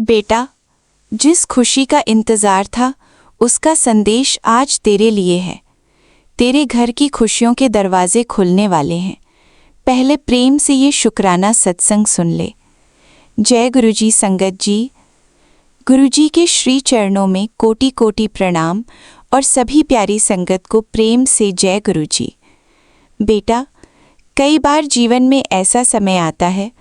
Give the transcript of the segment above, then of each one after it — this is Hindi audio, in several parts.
बेटा, जिस खुशी का इंतज़ार था उसका संदेश आज तेरे लिए है। तेरे घर की खुशियों के दरवाजे खुलने वाले हैं। पहले प्रेम से ये शुक्राना सत्संग सुन ले। जय गुरुजी। संगत जी, गुरुजी के श्री चरणों में कोटि कोटि प्रणाम और सभी प्यारी संगत को प्रेम से जय गुरुजी। बेटा, कई बार जीवन में ऐसा समय आता है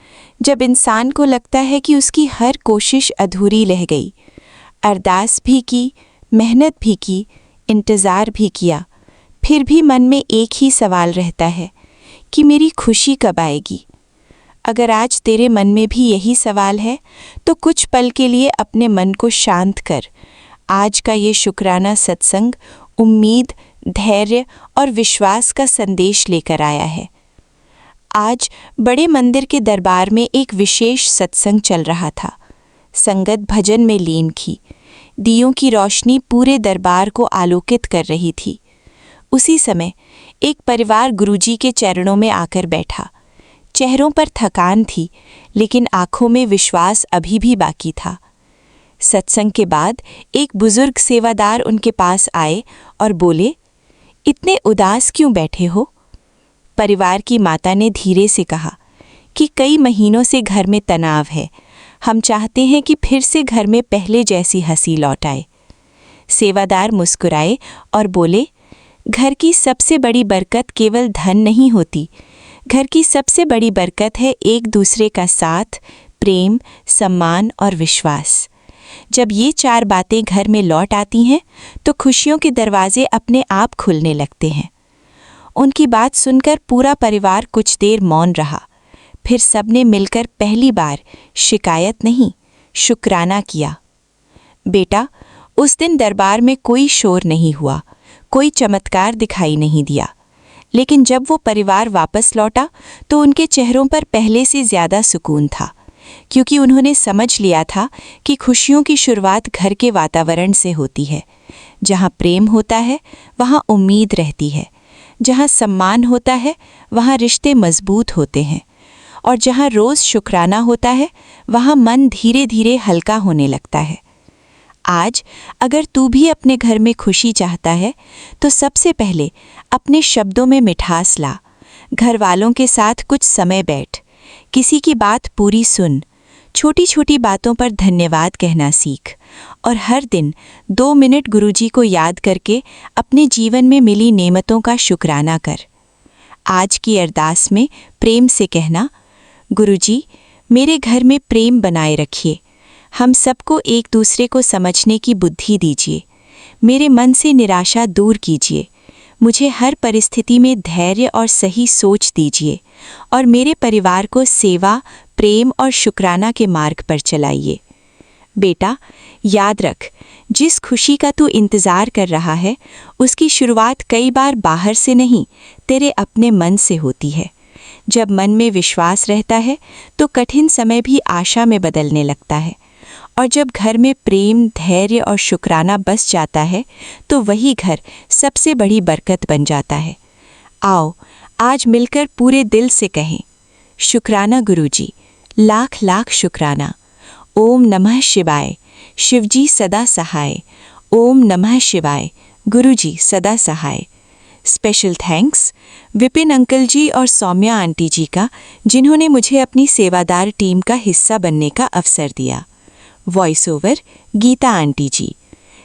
जब इंसान को लगता है कि उसकी हर कोशिश अधूरी रह गई। अरदास भी की, मेहनत भी की, इंतज़ार भी किया, फिर भी मन में एक ही सवाल रहता है कि मेरी खुशी कब आएगी। अगर आज तेरे मन में भी यही सवाल है तो कुछ पल के लिए अपने मन को शांत कर। आज का ये शुक्राना सत्संग उम्मीद, धैर्य और विश्वास का संदेश लेकर आया है। आज बड़े मंदिर के दरबार में एक विशेष सत्संग चल रहा था। संगत भजन में लीन थी। दियों की रोशनी पूरे दरबार को आलोकित कर रही थी। उसी समय एक परिवार गुरुजी के चरणों में आकर बैठा। चेहरों पर थकान थी, लेकिन आंखों में विश्वास अभी भी बाकी था। सत्संग के बाद एक बुजुर्ग सेवादार उनके पास आए और बोले, इतने उदास क्यों बैठे हो? परिवार की माता ने धीरे से कहा कि कई महीनों से घर में तनाव है। हम चाहते हैं कि फिर से घर में पहले जैसी हंसी लौट आए। सेवादार मुस्कुराए और बोले, घर की सबसे बड़ी बरकत केवल धन नहीं होती। घर की सबसे बड़ी बरकत है एक दूसरे का साथ, प्रेम, सम्मान और विश्वास। जब ये चार बातें घर में लौट आती हैं तो खुशियों के दरवाजे अपने आप खुलने लगते हैं। उनकी बात सुनकर पूरा परिवार कुछ देर मौन रहा। फिर सबने मिलकर पहली बार शिकायत नहीं, शुक्राना किया। बेटा, उस दिन दरबार में कोई शोर नहीं हुआ, कोई चमत्कार दिखाई नहीं दिया। लेकिन जब वो परिवार वापस लौटा तो उनके चेहरों पर पहले से ज़्यादा सुकून था, क्योंकि उन्होंने समझ लिया था कि खुशियों की शुरुआत घर के वातावरण से होती है। जहाँ प्रेम होता है वहाँ उम्मीद रहती है। जहाँ सम्मान होता है वहाँ रिश्ते मजबूत होते हैं। और जहाँ रोज़ शुक्राना होता है वहाँ मन धीरे धीरे हल्का होने लगता है। आज अगर तू भी अपने घर में खुशी चाहता है तो सबसे पहले अपने शब्दों में मिठास ला। घर वालों के साथ कुछ समय बैठ, किसी की बात पूरी सुन, छोटी छोटी बातों पर धन्यवाद कहना सीख और हर दिन 2 मिनट गुरुजी को याद करके अपने जीवन में मिली नेमतों का शुक्राना कर। आज की अरदास में प्रेम से कहना, गुरुजी, मेरे घर में प्रेम बनाए रखिए। हम सबको एक दूसरे को समझने की बुद्धि दीजिए। मेरे मन से निराशा दूर कीजिए। मुझे हर परिस्थिति में धैर्य और सही सोच दीजिए और मेरे परिवार को सेवा, प्रेम और शुक्राना के मार्ग पर चलाइए। बेटा, याद रख, जिस खुशी का तू इंतज़ार कर रहा है उसकी शुरुआत कई बार बाहर से नहीं, तेरे अपने मन से होती है। जब मन में विश्वास रहता है तो कठिन समय भी आशा में बदलने लगता है। और जब घर में प्रेम, धैर्य और शुक्राना बस जाता है तो वही घर सबसे बड़ी बरकत बन जाता है। आओ आज मिलकर पूरे दिल से कहें, शुक्राना गुरुजी, लाख लाख शुक्राना। ओम नमः शिवाय, शिवजी सदा सहाय। ओम नमः शिवाय, गुरुजी सदा सहाय। स्पेशल थैंक्स विपिन अंकल जी और सौम्या आंटी जी का, जिन्होंने मुझे अपनी सेवादार टीम का हिस्सा बनने का अवसर दिया। वॉइस ओवर गीता आंटी जी।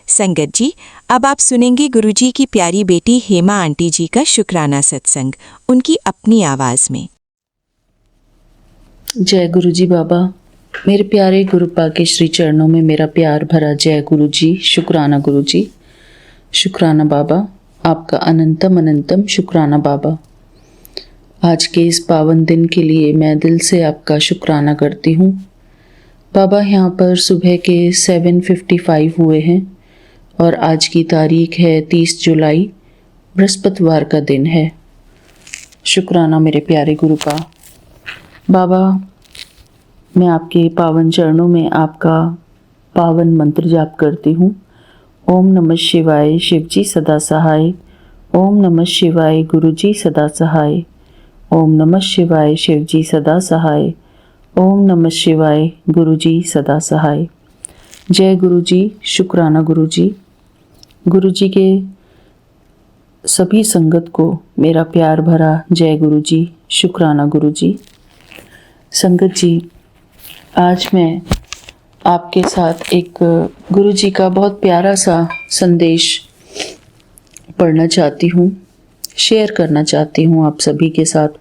संगत जी, अब आप सुनेंगे गुरुजी की प्यारी बेटी हेमा आंटी जी का शुक्राना सत्संग, उनकी अपनी आवाज़ में। जय गुरुजी बाबा। मेरे प्यारे गुरुपा के श्री चरणों में मेरा प्यार भरा जय गुरुजी। शुक्राना गुरुजी, शुक्राना बाबा, आपका अनंतम अनंतम शुक्राना बाबा। आज के इस पावन दिन के लिए मैं दिल से आपका शुक्राना करती हूँ बाबा। यहाँ पर सुबह के 7:55 हुए हैं और आज की तारीख है 30 जुलाई, बृहस्पतिवार का दिन है। शुक्राना मेरे प्यारे गुरुपा। बाबा, मैं आपके पावन चरणों में आपका पावन मंत्र जाप करती हूँ। ओम नमः शिवाय, शिवजी सदा सहाय। ओम नमः शिवाय, गुरुजी सदा सहाय। ओम नमः शिवाय, शिवजी सदा सहाय। ओम नमः शिवाय, गुरुजी सदा सहाय। जय गुरु जी, शुक्राना गुरु जी। गुरु जी के सभी संगत को मेरा प्यार भरा जय गुरु जी, शुक्राना गुरु जी। संगत जी, आज मैं आपके साथ एक गुरु जी का बहुत प्यारा सा संदेश पढ़ना चाहती हूँ, शेयर करना चाहती हूँ आप सभी के साथ।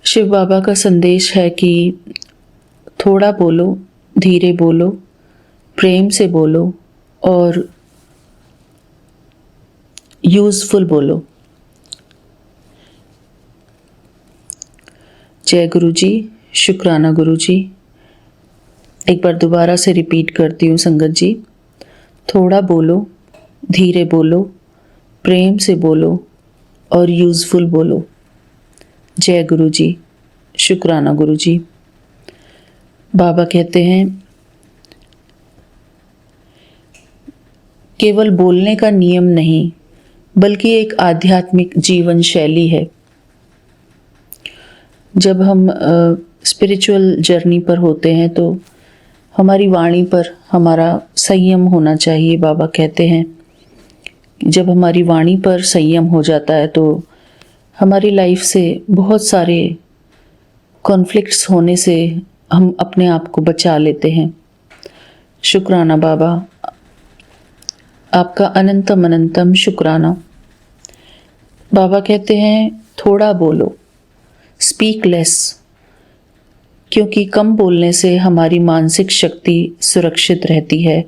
शिव बाबा का संदेश है कि थोड़ा बोलो, धीरे बोलो, प्रेम से बोलो और यूजफुल बोलो। जय गुरु जी, शुक्राना गुरु जी। एक बार दोबारा से रिपीट करती हूँ संगत जी। थोड़ा बोलो, धीरे बोलो, प्रेम से बोलो और यूजफुल बोलो। जय गुरु जी, शुक्राना गुरु जी। बाबा कहते हैं केवल बोलने का नियम नहीं बल्कि एक आध्यात्मिक जीवन शैली है। जब हम स्पिरिचुअल जर्नी पर होते हैं तो हमारी वाणी पर हमारा संयम होना चाहिए। बाबा कहते हैं जब हमारी वाणी पर संयम हो जाता है तो हमारी लाइफ से बहुत सारे कॉन्फ्लिक्ट्स होने से हम अपने आप को बचा लेते हैं। शुक्राना बाबा, आपका अनंतम अनंतम शुक्राना। बाबा कहते हैं थोड़ा बोलो, स्पीक लेस, क्योंकि कम बोलने से हमारी मानसिक शक्ति सुरक्षित रहती है।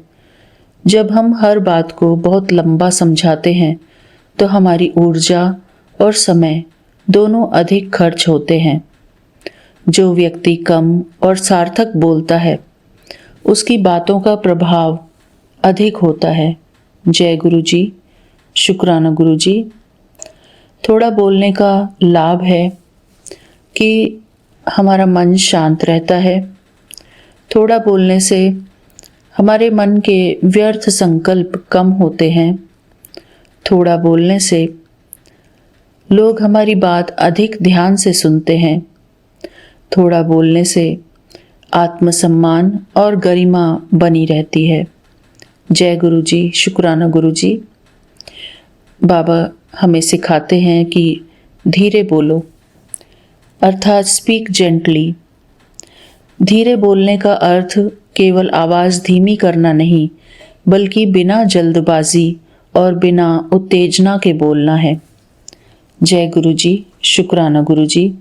जब हम हर बात को बहुत लंबा समझाते हैं तो हमारी ऊर्जा और समय दोनों अधिक खर्च होते हैं। जो व्यक्ति कम और सार्थक बोलता है उसकी बातों का प्रभाव अधिक होता है। जय गुरु जी, शुक्राना गुरु जी। थोड़ा बोलने का लाभ है कि हमारा मन शांत रहता है। थोड़ा बोलने से हमारे मन के व्यर्थ संकल्प कम होते हैं। थोड़ा बोलने से लोग हमारी बात अधिक ध्यान से सुनते हैं। थोड़ा बोलने से आत्मसम्मान और गरिमा बनी रहती है। जय गुरु जी, शुक्राना गुरु जी। बाबा हमें सिखाते हैं कि धीरे बोलो, अर्थात स्पीक जेंटली। धीरे बोलने का अर्थ केवल आवाज़ धीमी करना नहीं बल्कि बिना जल्दबाजी और बिना उत्तेजना के बोलना है। जय गुरु जी, शुक्राना गुरु जी।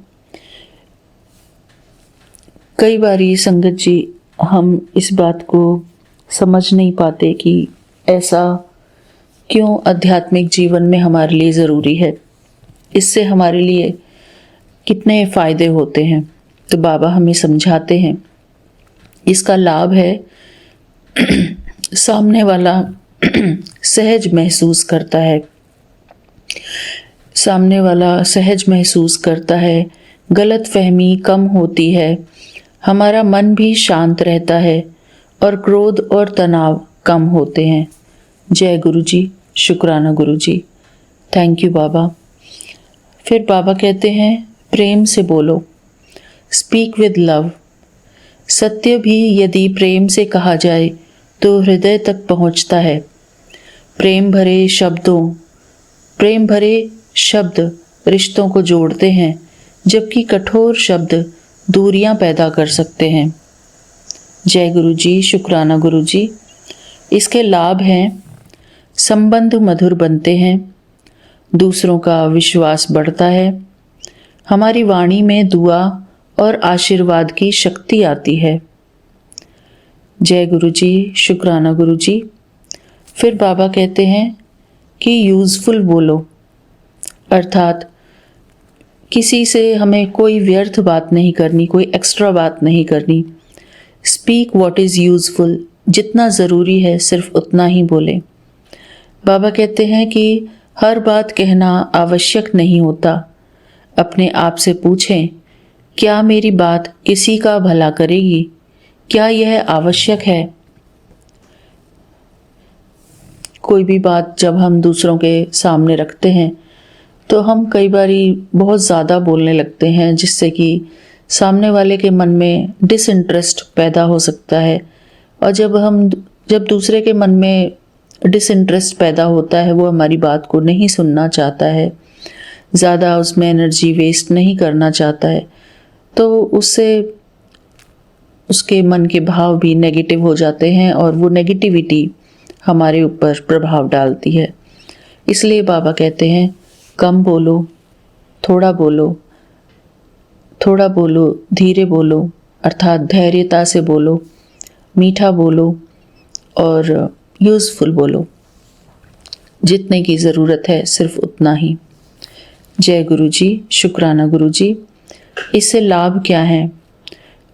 कई बारी संगत जी हम इस बात को समझ नहीं पाते कि ऐसा क्यों आध्यात्मिक जीवन में हमारे लिए ज़रूरी है, इससे हमारे लिए कितने फ़ायदे होते हैं। तो बाबा हमें समझाते हैं इसका लाभ है सामने वाला सहज महसूस करता है। सामने वाला सहज महसूस करता है, गलतफहमी कम होती है, हमारा मन भी शांत रहता है और क्रोध और तनाव कम होते हैं। जय गुरु जी, शुक्राना गुरु जी। थैंक यू बाबा। फिर बाबा कहते हैं प्रेम से बोलो, स्पीक विद लव। सत्य भी यदि प्रेम से कहा जाए तो हृदय तक पहुंचता है। प्रेम भरे शब्द रिश्तों को जोड़ते हैं, जबकि कठोर शब्द दूरियां पैदा कर सकते हैं। जय गुरु जी, शुक्राना गुरु जी। इसके लाभ हैं संबंध मधुर बनते हैं, दूसरों का विश्वास बढ़ता है, हमारी वाणी में दुआ और आशीर्वाद की शक्ति आती है। जय गुरु जी, शुक्राना गुरु जी। फिर बाबा कहते हैं कि यूज़फुल बोलो, अर्थात किसी से हमें कोई व्यर्थ बात नहीं करनी, कोई एक्स्ट्रा बात नहीं करनी। स्पीक व्हाट इज़ यूज़फुल, जितना ज़रूरी है सिर्फ उतना ही बोलें। बाबा कहते हैं कि हर बात कहना आवश्यक नहीं होता। अपने आप से पूछें, क्या मेरी बात किसी का भला करेगी? क्या यह आवश्यक है? कोई भी बात जब हम दूसरों के सामने रखते हैं तो हम कई बारी बहुत ज़्यादा बोलने लगते हैं, जिससे कि सामने वाले के मन में डिसइंटरेस्ट पैदा हो सकता है और जब दूसरे के मन में डिसइंटरेस्ट पैदा होता है, वो हमारी बात को नहीं सुनना चाहता है, ज़्यादा उसमें एनर्जी वेस्ट नहीं करना चाहता है, तो उससे उसके मन के भाव भी नेगेटिव हो जाते हैं और वो नेगेटिविटी हमारे ऊपर प्रभाव डालती है। इसलिए बाबा कहते हैं कम बोलो, थोड़ा बोलो, थोड़ा बोलो, धीरे बोलो, अर्थात धैर्यता से बोलो, मीठा बोलो और यूज़फुल बोलो। जितने की ज़रूरत है सिर्फ उतना ही। जय गुरु जी, शुक्राना गुरु जी। इससे लाभ क्या है?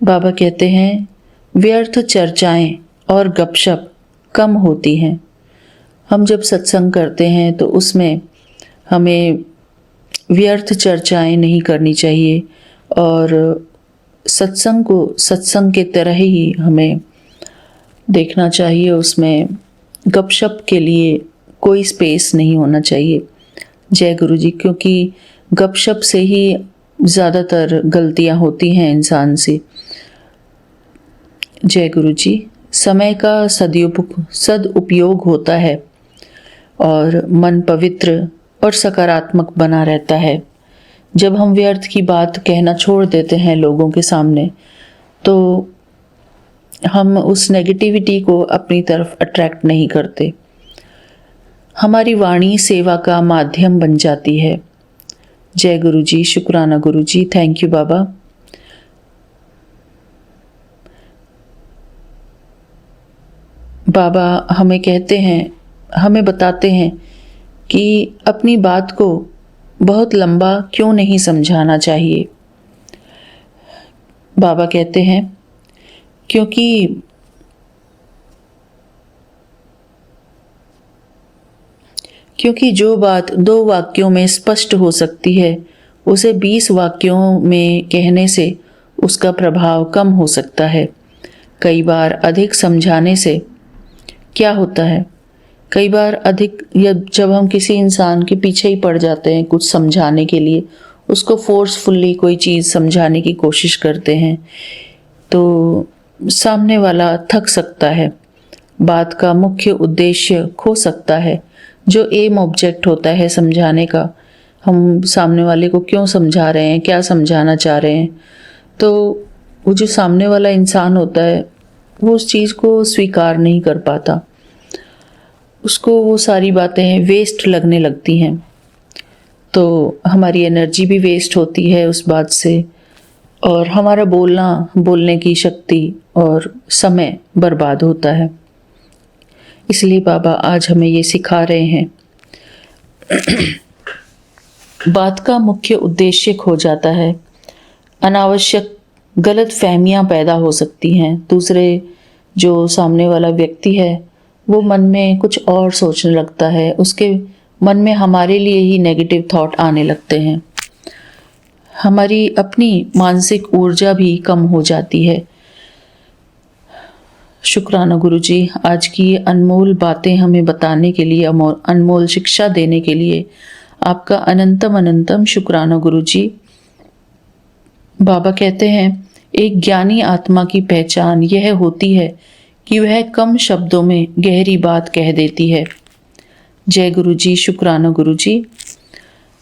बाबा कहते हैं व्यर्थ चर्चाएं और गपशप कम होती हैं। हम जब सत्संग करते हैं तो उसमें हमें व्यर्थ चर्चाएं नहीं करनी चाहिए और सत्संग को सत्संग के तरह ही हमें देखना चाहिए। उसमें गपशप के लिए कोई स्पेस नहीं होना चाहिए। जय गुरु जी। क्योंकि गपशप से ही ज़्यादातर गलतियां होती हैं इंसान से। जय गुरु जी। समय का सदुपयोग होता है और मन पवित्र और सकारात्मक बना रहता है। जब हम व्यर्थ की बात कहना छोड़ देते हैं लोगों के सामने, तो हम उस नेगेटिविटी को अपनी तरफ अट्रैक्ट नहीं करते। हमारी वाणी सेवा का माध्यम बन जाती है। जय गुरु जी, शुक्राना गुरु जी। थैंक यू बाबा। बाबा हमें कहते हैं, हमें बताते हैं कि अपनी बात को बहुत लंबा क्यों नहीं समझाना चाहिए। बाबा कहते हैं क्योंकि जो बात 2 वाक्यों में स्पष्ट हो सकती है, उसे 20 वाक्यों में कहने से उसका प्रभाव कम हो सकता है। कई बार अधिक समझाने से क्या होता है, कई बार अधिक या जब हम किसी इंसान के पीछे ही पड़ जाते हैं कुछ समझाने के लिए, उसको फोर्सफुली कोई चीज़ समझाने की कोशिश करते हैं, तो सामने वाला थक सकता है, बात का मुख्य उद्देश्य खो सकता है। जो एम ऑब्जेक्ट होता है समझाने का, हम सामने वाले को क्यों समझा रहे हैं, क्या समझाना चाह रहे हैं, तो वो जो सामने वाला इंसान होता है वो उस चीज़ को स्वीकार नहीं कर पाता, उसको वो सारी बातें वेस्ट लगने लगती हैं, तो हमारी एनर्जी भी वेस्ट होती है उस बात से और हमारा बोलने की शक्ति और समय बर्बाद होता है। इसलिए बाबा आज हमें ये सिखा रहे हैं बात का मुख्य उद्देश्य खो जाता है, अनावश्यक गलत फहमियाँ पैदा हो सकती हैं। दूसरे जो सामने वाला व्यक्ति है वो मन में कुछ और सोचने लगता है, उसके मन में हमारे लिए ही नेगेटिव थॉट आने लगते हैं, हमारी अपनी मानसिक ऊर्जा भी कम हो जाती है। शुक्राना गुरुजी, आज की ये अनमोल बातें हमें बताने के लिए, अनमोल शिक्षा देने के लिए आपका अनंतम अनंतम शुक्राना गुरुजी। बाबा कहते हैं एक ज्ञानी आत्मा की पहचान यह होती है कि वह कम शब्दों में गहरी बात कह देती है। जय गुरु जी, शुक्राना गुरु जी।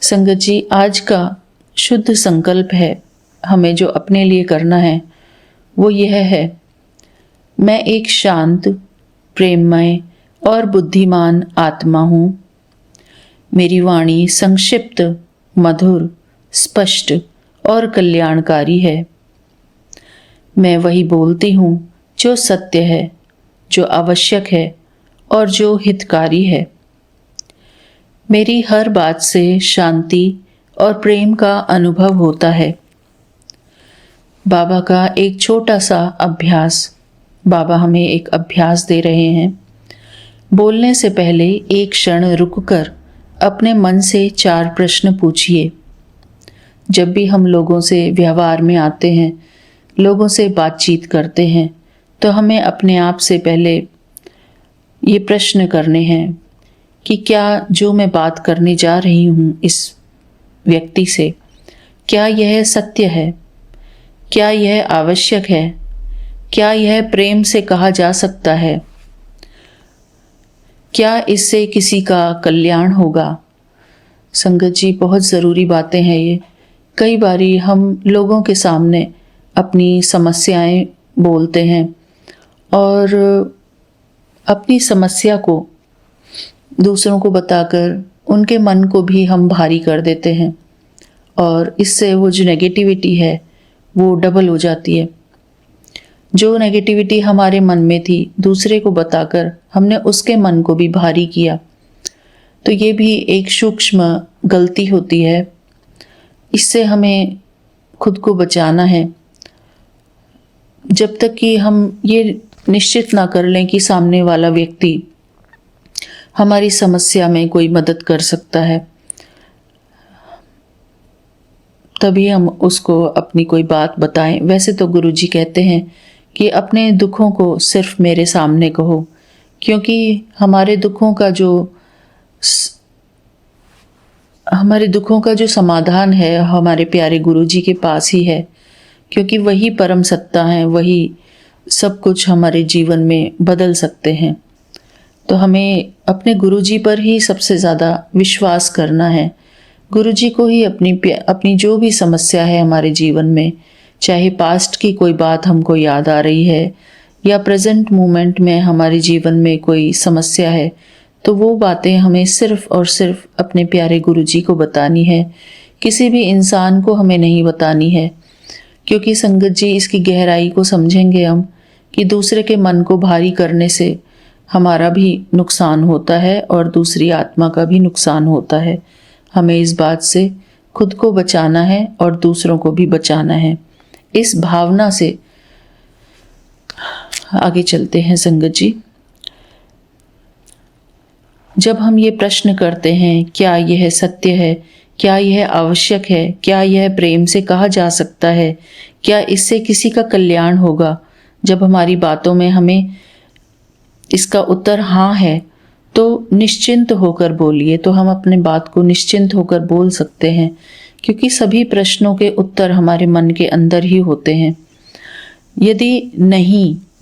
संगत जी, आज का शुद्ध संकल्प है, हमें जो अपने लिए करना है वो यह है, मैं एक शांत, प्रेममय और बुद्धिमान आत्मा हूँ। मेरी वाणी संक्षिप्त, मधुर, स्पष्ट और कल्याणकारी है। मैं वही बोलती हूँ जो सत्य है, जो आवश्यक है और जो हितकारी है। मेरी हर बात से शांति और प्रेम का अनुभव होता है। बाबा का एक छोटा सा अभ्यास, बाबा हमें एक अभ्यास दे रहे हैं। बोलने से पहले एक क्षण रुककर अपने मन से 4 प्रश्न पूछिए। जब भी हम लोगों से व्यवहार में आते हैं, लोगों से बातचीत करते हैं, तो हमें अपने आप से पहले ये प्रश्न करने हैं कि क्या जो मैं बात करने जा रही हूँ इस व्यक्ति से, क्या यह सत्य है, क्या यह आवश्यक है, क्या यह प्रेम से कहा जा सकता है? क्या इससे किसी का कल्याण होगा? संगत जी, बहुत ज़रूरी बातें हैं ये। कई बारी हम लोगों के सामने अपनी समस्याएं बोलते हैं और अपनी समस्या को दूसरों को बताकर उनके मन को भी हम भारी कर देते हैं और इससे वो जो नेगेटिविटी है वो डबल हो जाती है। जो नेगेटिविटी हमारे मन में थी, दूसरे को बताकर हमने उसके मन को भी भारी किया, तो ये भी एक सूक्ष्म गलती होती है। इससे हमें खुद को बचाना है। जब तक कि हम ये निश्चित ना कर लें कि सामने वाला व्यक्ति हमारी समस्या में कोई मदद कर सकता है, तभी हम उसको अपनी कोई बात बताएं। वैसे तो गुरुजी कहते हैं कि अपने दुखों को सिर्फ मेरे सामने कहो, क्योंकि हमारे दुखों का जो समाधान है हमारे प्यारे गुरुजी के पास ही है, क्योंकि वही परम सत्ता है, वही सब कुछ हमारे जीवन में बदल सकते हैं। तो हमें अपने गुरुजी पर ही सबसे ज़्यादा विश्वास करना है। गुरुजी को ही अपनी जो भी समस्या है हमारे जीवन में, चाहे पास्ट की कोई बात हमको याद आ रही है या प्रेजेंट मोमेंट में हमारे जीवन में कोई समस्या है, तो वो बातें हमें सिर्फ और सिर्फ अपने प्यारे गुरुजी को बतानी है। किसी भी इंसान को हमें नहीं बतानी है, क्योंकि संगत जी, इसकी गहराई को समझेंगे हम कि दूसरे के मन को भारी करने से हमारा भी नुकसान होता है और दूसरी आत्मा का भी नुकसान होता है। हमें इस बात से खुद को बचाना है और दूसरों को भी बचाना है। इस भावना से आगे चलते हैं संगत जी। जब हम ये प्रश्न करते हैं, क्या यह सत्य है, क्या यह आवश्यक है, क्या यह प्रेम से कहा जा सकता है, क्या इससे किसी का कल्याण होगा, जब हमारी बातों में हमें इसका उत्तर हाँ है, तो निश्चिंत होकर बोलिए। तो हम अपने बात को निश्चिंत होकर बोल सकते हैं, क्योंकि सभी प्रश्नों के उत्तर हमारे मन के अंदर ही होते हैं।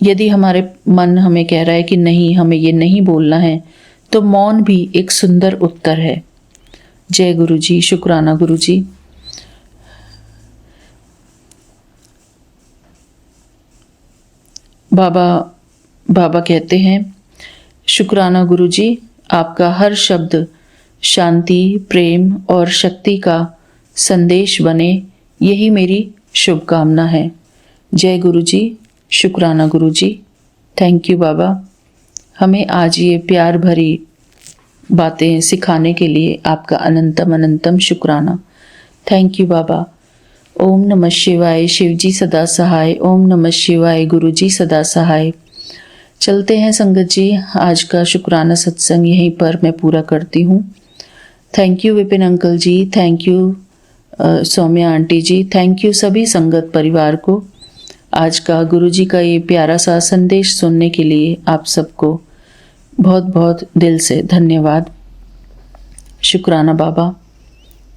यदि हमारे मन हमें कह रहा है कि नहीं, हमें ये नहीं बोलना है, तो मौन भी एक सुंदर उत्तर है। जय गुरु जी, शुक्राना गुरु जी। बाबा कहते हैं, शुक्राना गुरु जी, आपका हर शब्द शांति, प्रेम और शक्ति का संदेश बने, यही मेरी शुभकामना है। जय गुरु जी, शुक्राना गुरु जी। थैंक यू बाबा, हमें आज ये प्यार भरी बातें सिखाने के लिए आपका अनंतम अनंतम शुक्राना। थैंक यू बाबा। ओम नमः शिवाय, शिव जी सदा सहाय। ओम नमः शिवाय, गुरु जी सदा सहाय। चलते हैं संगत जी, आज का शुक्राना सत्संग यहीं पर मैं पूरा करती हूँ। Thank you Vipin uncle ji, thank you Saumya aunty ji, thank you सभी संगत परिवार को आज का गुरु जी का ये प्यारा सा संदेश सुनने के लिए। आप सबको बहुत बहुत दिल से धन्यवाद। शुक्राना बाबा,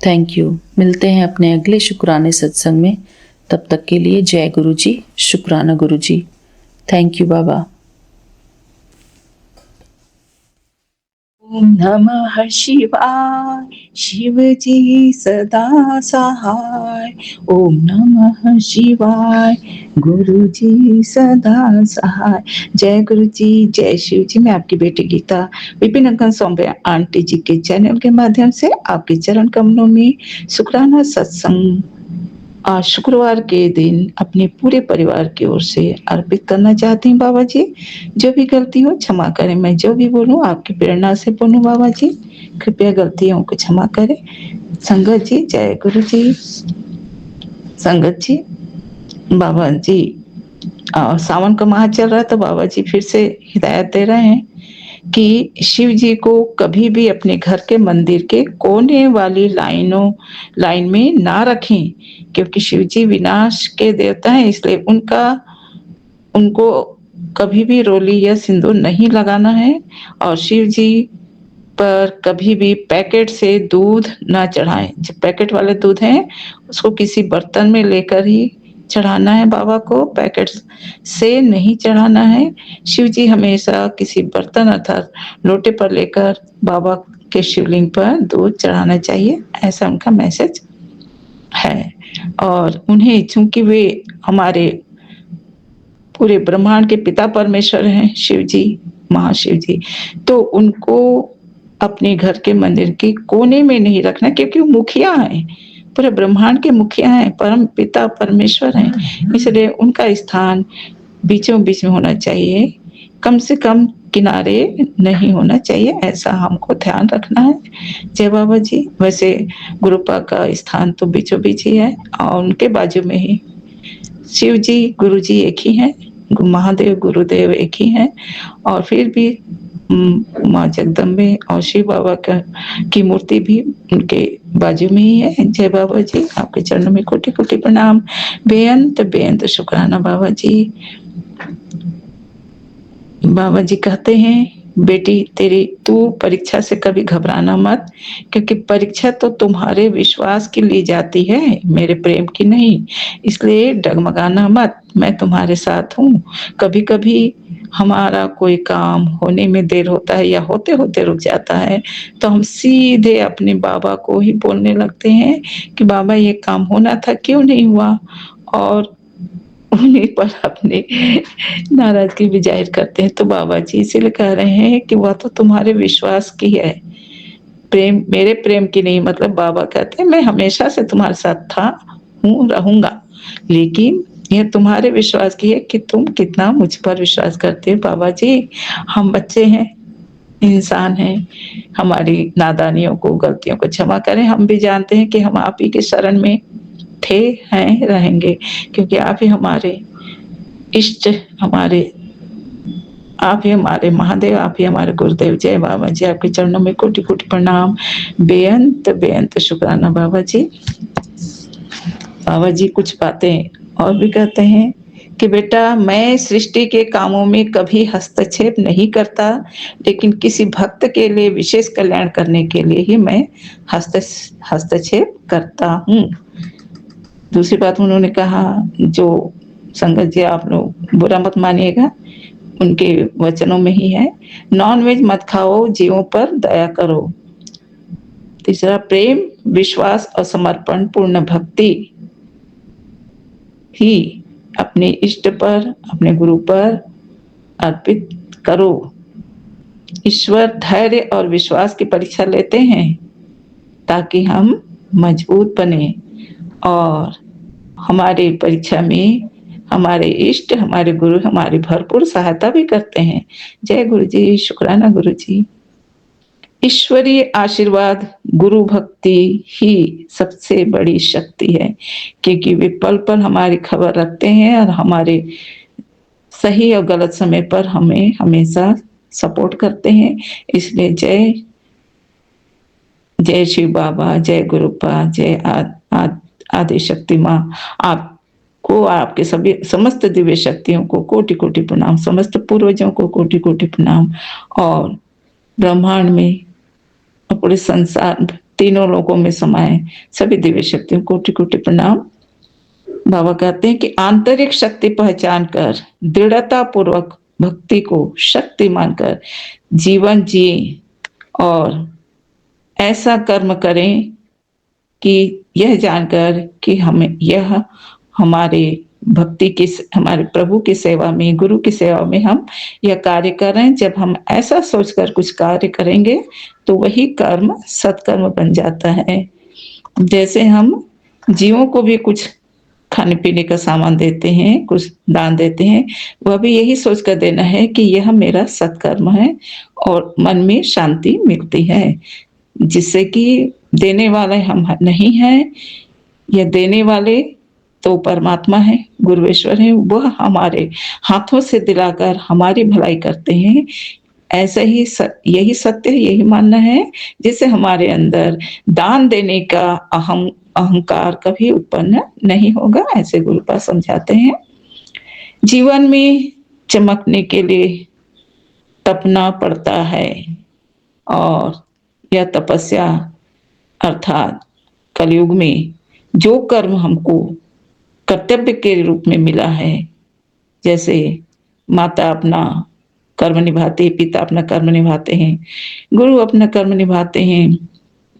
थैंक यू। मिलते हैं अपने अगले शुक्राने सत्संग में, तब तक के लिए जय गुरु जी, शुक्राना गुरु जी। थैंक यू बाबा। ओम नमः शिवाय, शिव जी सदा सहाय। ओम नमः शिवाय, गुरु जी सदा सहाय। जय गुरु जी, जय शिव जी। मैं आपकी बेटी गीता विपिन अंकल सौम्या आंटी जी के चैनल के माध्यम से आपके चरण कमलों में शुक्राना सत्संग आज शुक्रवार के दिन अपने पूरे परिवार की ओर से अर्पित करना चाहती हूँ। बाबा जी, जो भी गलती हो क्षमा करें। मैं जो भी बोलूँ आपकी प्रेरणा से बोलूँ। बाबा जी, कृपया गलतियों को क्षमा करें। संगत जी, जय गुरु जी। संगत जी, बाबा जी सावन का माह चल रहा है, तो बाबा जी फिर से हिदायत दे रहे हैं कि शिव जी को कभी भी अपने घर के मंदिर के कोने वाली लाइन में ना रखें, क्योंकि शिव जी विनाश के देवता हैं, इसलिए उनको कभी भी रोली या सिंदूर नहीं लगाना है। और शिव जी पर कभी भी पैकेट से दूध ना चढ़ाएं। जो पैकेट वाले दूध हैं उसको किसी बर्तन में लेकर ही चढ़ाना है बाबा को, पैकेट से नहीं चढ़ाना है। शिव जी हमेशा किसी बर्तन अर्थात लोटे पर लेकर बाबा के शिवलिंग पर दूध चढ़ाना चाहिए, ऐसा उनका मैसेज है। और उन्हें, चूंकि वे हमारे पूरे ब्रह्मांड के पिता परमेश्वर हैं शिव जी, महाशिव जी, तो उनको अपने घर के मंदिर के कोने में नहीं रखना, क्योंकि वो मुखिया हैं, पूरे ब्रह्मांड के मुखिया हैं, परम पिता परमेश्वर हैं, इसलिए उनका स्थान बीचों बीच में होना चाहिए, कम से कम किनारे नहीं होना चाहिए, ऐसा हमको ध्यान रखना है। जय बाबा जी। वैसे गुरुपा का स्थान तो बीचों बीच ही है और उनके बाजू में ही शिव जी, गुरु जी एक ही हैं, महादेव गुरुदेव एक ही हैं, और फिर भी माँ जगदम्बे और शिव बाबा की मूर्ति भी उनके बाजू में ही है। जय बाबा जी, आपके चरणों में कोटि कोटि प्रणाम, बेअंत बेअंत शुक्राना बाबा जी। बाबा जी कहते हैं, बेटी तू परीक्षा से कभी घबराना मत, क्योंकि परीक्षा तो तुम्हारे विश्वास की ली जाती है, मेरे प्रेम की नहीं, इसलिए डगमगाना मत, मैं तुम्हारे साथ हूँ। कभी कभी हमारा कोई काम होने में देर होता है या होते होते रुक जाता है, तो हम सीधे अपने बाबा को ही बोलने लगते हैं कि बाबा ये काम होना था, क्यों नहीं हुआ, और उन्हीं पर अपनी नाराजगी भी जाहिर करते हैं। तो बाबा जी इसीलिए कह रहे हैं कि वह तो तुम्हारे विश्वास की है, प्रेम मेरे प्रेम की नहीं। मतलब बाबा कहते हैं मैं हमेशा से तुम्हारे साथ था, हूँ, रहूंगा, लेकिन यह तुम्हारे विश्वास की है कि तुम कितना मुझ पर विश्वास करते हो। बाबा जी, हम बच्चे हैं, इंसान हैं, हमारी नादानियों को, गलतियों को क्षमा करें। हम भी जानते हैं कि हम आप ही के शरण में थे, हैं, रहेंगे, क्योंकि आप ही हमारे इष्ट, आप ही हमारे महादेव, आप ही हमारे गुरुदेव। जय बाबा जी, आपके चरणों में कोटि कोटि प्रणाम, बेअंत बेअंत शुक्राना बाबा जी। बाबा जी कुछ बातें और भी कहते हैं कि बेटा, मैं सृष्टि के कामों में कभी हस्तक्षेप नहीं करता, लेकिन किसी भक्त के लिए विशेष कल्याण करने के लिए ही मैं हस्तक्षेप करता हूँ। दूसरी बात उन्होंने कहा, जो संगत जी आप लोग बुरा मत मानिएगा, उनके वचनों में ही है, नॉन वेज मत खाओ, जीवों पर दया करो। तीसरा, प्रेम, विश्वास और समर्पण पूर्ण भक्ति ही अपने इष्ट पर, अपने गुरु पर अर्पित करो। ईश्वर धैर्य और विश्वास की परीक्षा लेते हैं ताकि हम मजबूत बने, और हमारे परीक्षा में हमारे इष्ट, हमारे गुरु हमारी भरपूर सहायता भी करते हैं। जय गुरु जी, शुक्राना गुरु जी। ईश्वरीय आशीर्वाद, गुरु भक्ति ही सबसे बड़ी शक्ति है, क्योंकि वे पल पल हमारी खबर रखते हैं और हमारे सही और गलत समय पर हमें हमेशा सपोर्ट करते हैं। इसलिए जय जय शिव बाबा, जय गुरुपा, जय आदि शक्ति माँ, आपको, आपके सभी समस्त दिव्य शक्तियों को कोटि कोटि प्रणाम, समस्त पूर्वजों को कोटि कोटि प्रणाम, और ब्रह्मांड में और पूरे संसार तीनों लोकों में समाये सभी दिव्य शक्तियों को कोटि कोटि प्रणाम। बाबा कहते हैं कि आंतरिक शक्ति पहचान कर, दृढ़ता पूर्वक भक्ति को शक्ति मानकर जीवन जिए, और ऐसा कर्म करें कि यह जानकर कि हमें यह हमारे भक्ति की, हमारे प्रभु की सेवा में, गुरु की सेवा में हम यह कार्य कर रहे हैं। जब हम ऐसा सोचकर कुछ कार्य करेंगे तो वही कर्म सत्कर्म बन जाता है। जैसे हम जीवों को भी कुछ खाने पीने का सामान देते हैं, कुछ दान देते हैं, वह भी यही सोचकर देना है कि यह मेरा सत्कर्म है, और मन में शांति मिलती है, जिससे कि देने वाले हम नहीं हैं, यह देने वाले तो परमात्मा है, गुरुवेश्वर है, वह हमारे हाथों से दिलाकर हमारी भलाई करते हैं। ऐसा ही यही सत्य, यही मानना है, जिससे हमारे अंदर दान देने का अहंकार कभी उत्पन्न नहीं होगा, ऐसे गुरुपाद समझाते हैं। जीवन में चमकने के लिए तपना पड़ता है, और यह तपस्या अर्थात कलयुग में जो कर्म हमको कर्तव्य के रूप में मिला है। जैसे माता अपना कर्म निभाती है, पिता अपना कर्म निभाते हैं, गुरु अपना कर्म निभाते हैं,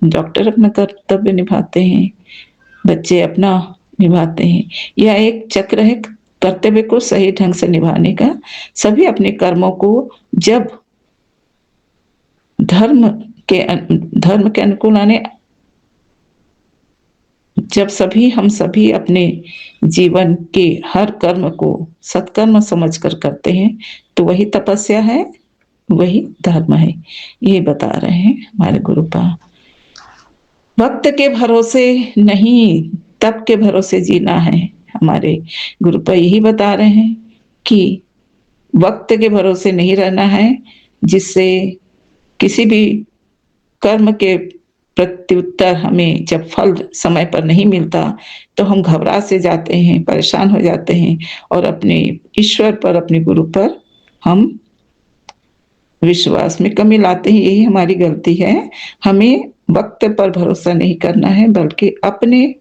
डॉक्टर अपना कर्तव्य निभाते हैं, बच्चे अपना निभाते हैं। यह एक चक्र है कर्तव्य को सही ढंग से निभाने का। सभी अपने कर्मों को जब धर्म के अनुकूल आने, जब हम सभी अपने जीवन के हर कर्म को सत्कर्म समझकर करते हैं तो वही तपस्या है, वही धर्म है। ये बता रहे हैं हमारे गुरुपा। वक्त के भरोसे नहीं, तप के भरोसे जीना है। हमारे गुरुपा यही बता रहे हैं कि वक्त के भरोसे नहीं रहना है, जिससे किसी भी कर्म के प्रत्युत्तर हमें जब फल समय पर नहीं मिलता तो हम घबरा से जाते हैं, परेशान हो जाते हैं और अपने ईश्वर पर, अपने गुरु पर हम विश्वास में कमी लाते हैं। यही हमारी गलती है। हमें वक्त पर भरोसा नहीं करना है, बल्कि अपने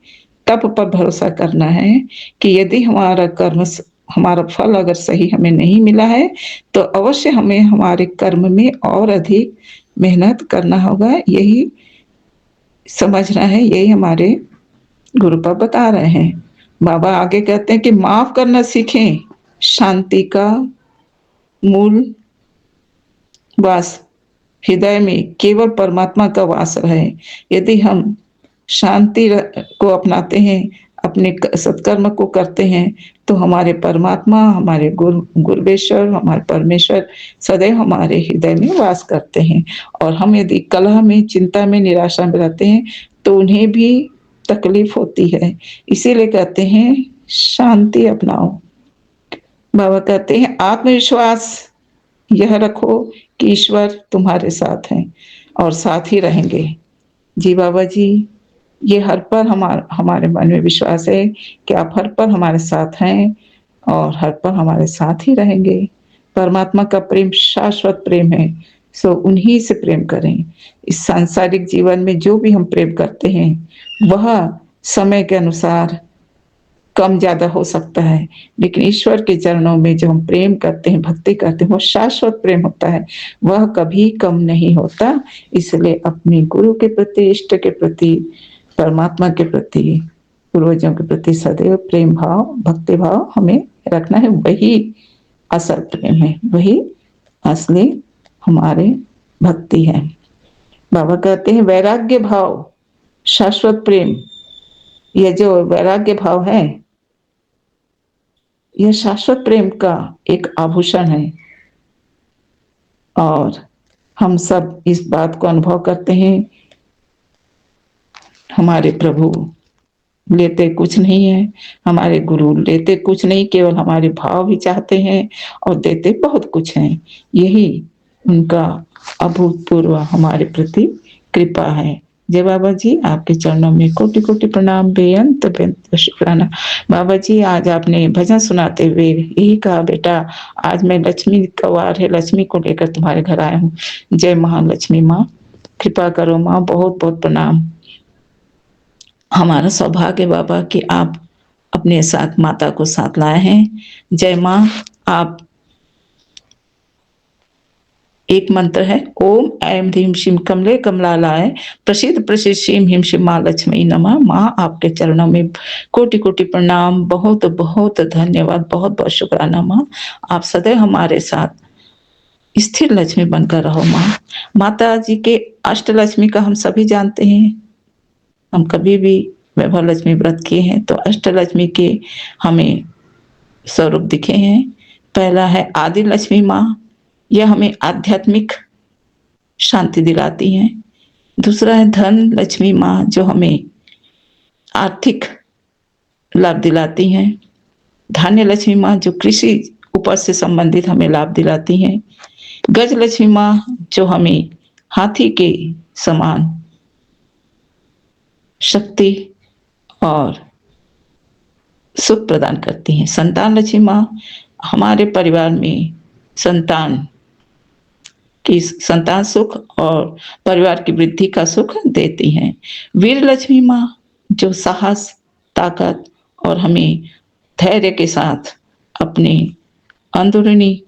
तप पर भरोसा करना है कि यदि हमारा फल अगर सही हमें नहीं मिला है तो अवश्य हमें हमारे कर्म में और अधिक मेहनत करना होगा। यही समझना है, यही हमारे गुरुपा बता रहे हैं। बाबा आगे कहते हैं कि माफ करना सीखें, शांति का मूल वास हृदय में केवल परमात्मा का वास रहे। यदि हम शांति को अपनाते हैं, अपने सत्कर्म को करते हैं तो हमारे परमात्मा, हमारे गुरुवेश्वर, हमारे परमेश्वर सदैव हमारे हृदय में वास करते हैं। और हम यदि कलह में, चिंता में, निराशा में रहते हैं तो उन्हें भी तकलीफ होती है। इसीलिए कहते हैं शांति अपनाओ। बाबा कहते हैं आत्मविश्वास यह रखो कि ईश्वर तुम्हारे साथ हैं और साथ ही रहेंगे। जी बाबा जी, ये हर पर हमारे मन में विश्वास है कि आप हर पर हमारे साथ हैं और हर पर हमारे साथ ही रहेंगे। परमात्मा का प्रेम शाश्वत प्रेम है, सो उन्हीं से प्रेम करें। इस सांसारिक जीवन में जो भी हम प्रेम करते हैं वह समय के अनुसार कम ज्यादा हो सकता है, लेकिन ईश्वर के चरणों में जो हम प्रेम करते हैं, भक्ति करते हैं, वो शाश्वत प्रेम होता है, वह कभी कम नहीं होता। इसलिए अपने गुरु के प्रति, इष्ट के प्रति, परमात्मा के प्रति, पूर्वजों के प्रति सदैव प्रेम भाव, भक्ति भाव हमें रखना है। वही असल प्रेम है, वही असली हमारे भक्ति है। बाबा कहते हैं वैराग्य भाव, शाश्वत प्रेम, यह जो वैराग्य भाव है यह शाश्वत प्रेम का एक आभूषण है। और हम सब इस बात को अनुभव करते हैं। हमारे प्रभु लेते कुछ नहीं है, हमारे गुरु लेते कुछ नहीं, केवल हमारे भाव भी चाहते हैं और देते बहुत कुछ हैं। यही उनका अभूतपूर्व हमारे प्रति कृपा है। जय बाबा जी, आपके चरणों में कोटि कोटि प्रणाम, बेअंत बेअंत शुक्राना। बाबा जी, आज आपने भजन सुनाते हुए यही कहा, बेटा आज मैं लक्ष्मी का वार है, लक्ष्मी को लेकर तुम्हारे घर आया हूँ। जय महालक्ष्मी माँ, कृपा करो माँ, बहुत बहुत प्रणाम। हमारा सौभाग्य बाबा कि आप अपने साथ माता को साथ लाए हैं। जय माँ। आप एक मंत्र है, ओम ऐं ह्रीं श्रीं कमले कमलालाय प्रसिद्ध प्रसिद्ध श्रीं ह्रीं श्रीं माँ लक्ष्मी नमः। माँ आपके चरणों में कोटि कोटि प्रणाम, बहुत बहुत धन्यवाद, बहुत बहुत शुक्राना माँ। आप सदैव हमारे साथ स्थिर लक्ष्मी बनकर रहो माँ। माता जी के अष्टलक्ष्मी का हम सभी जानते हैं, हम कभी भी वैभव लक्ष्मी व्रत किए हैं तो अष्टलक्ष्मी के हमें स्वरूप दिखे हैं। पहला है आदि लक्ष्मी माँ, यह हमें आध्यात्मिक शांति दिलाती हैं। दूसरा है धन लक्ष्मी माँ, जो हमें आर्थिक लाभ दिलाती हैं। धान्य लक्ष्मी माँ, जो कृषि उपज से संबंधित हमें लाभ दिलाती हैं। गज लक्ष्मी माँ, जो हमें हाथी के समान शक्ति और सुख प्रदान करती हैं। संतान लक्ष्मी माँ, हमारे परिवार में संतान सुख और परिवार की वृद्धि का सुख देती हैं। वीर लक्ष्मी माँ, जो साहस, ताकत और हमें धैर्य के साथ अपनी अंदरूनी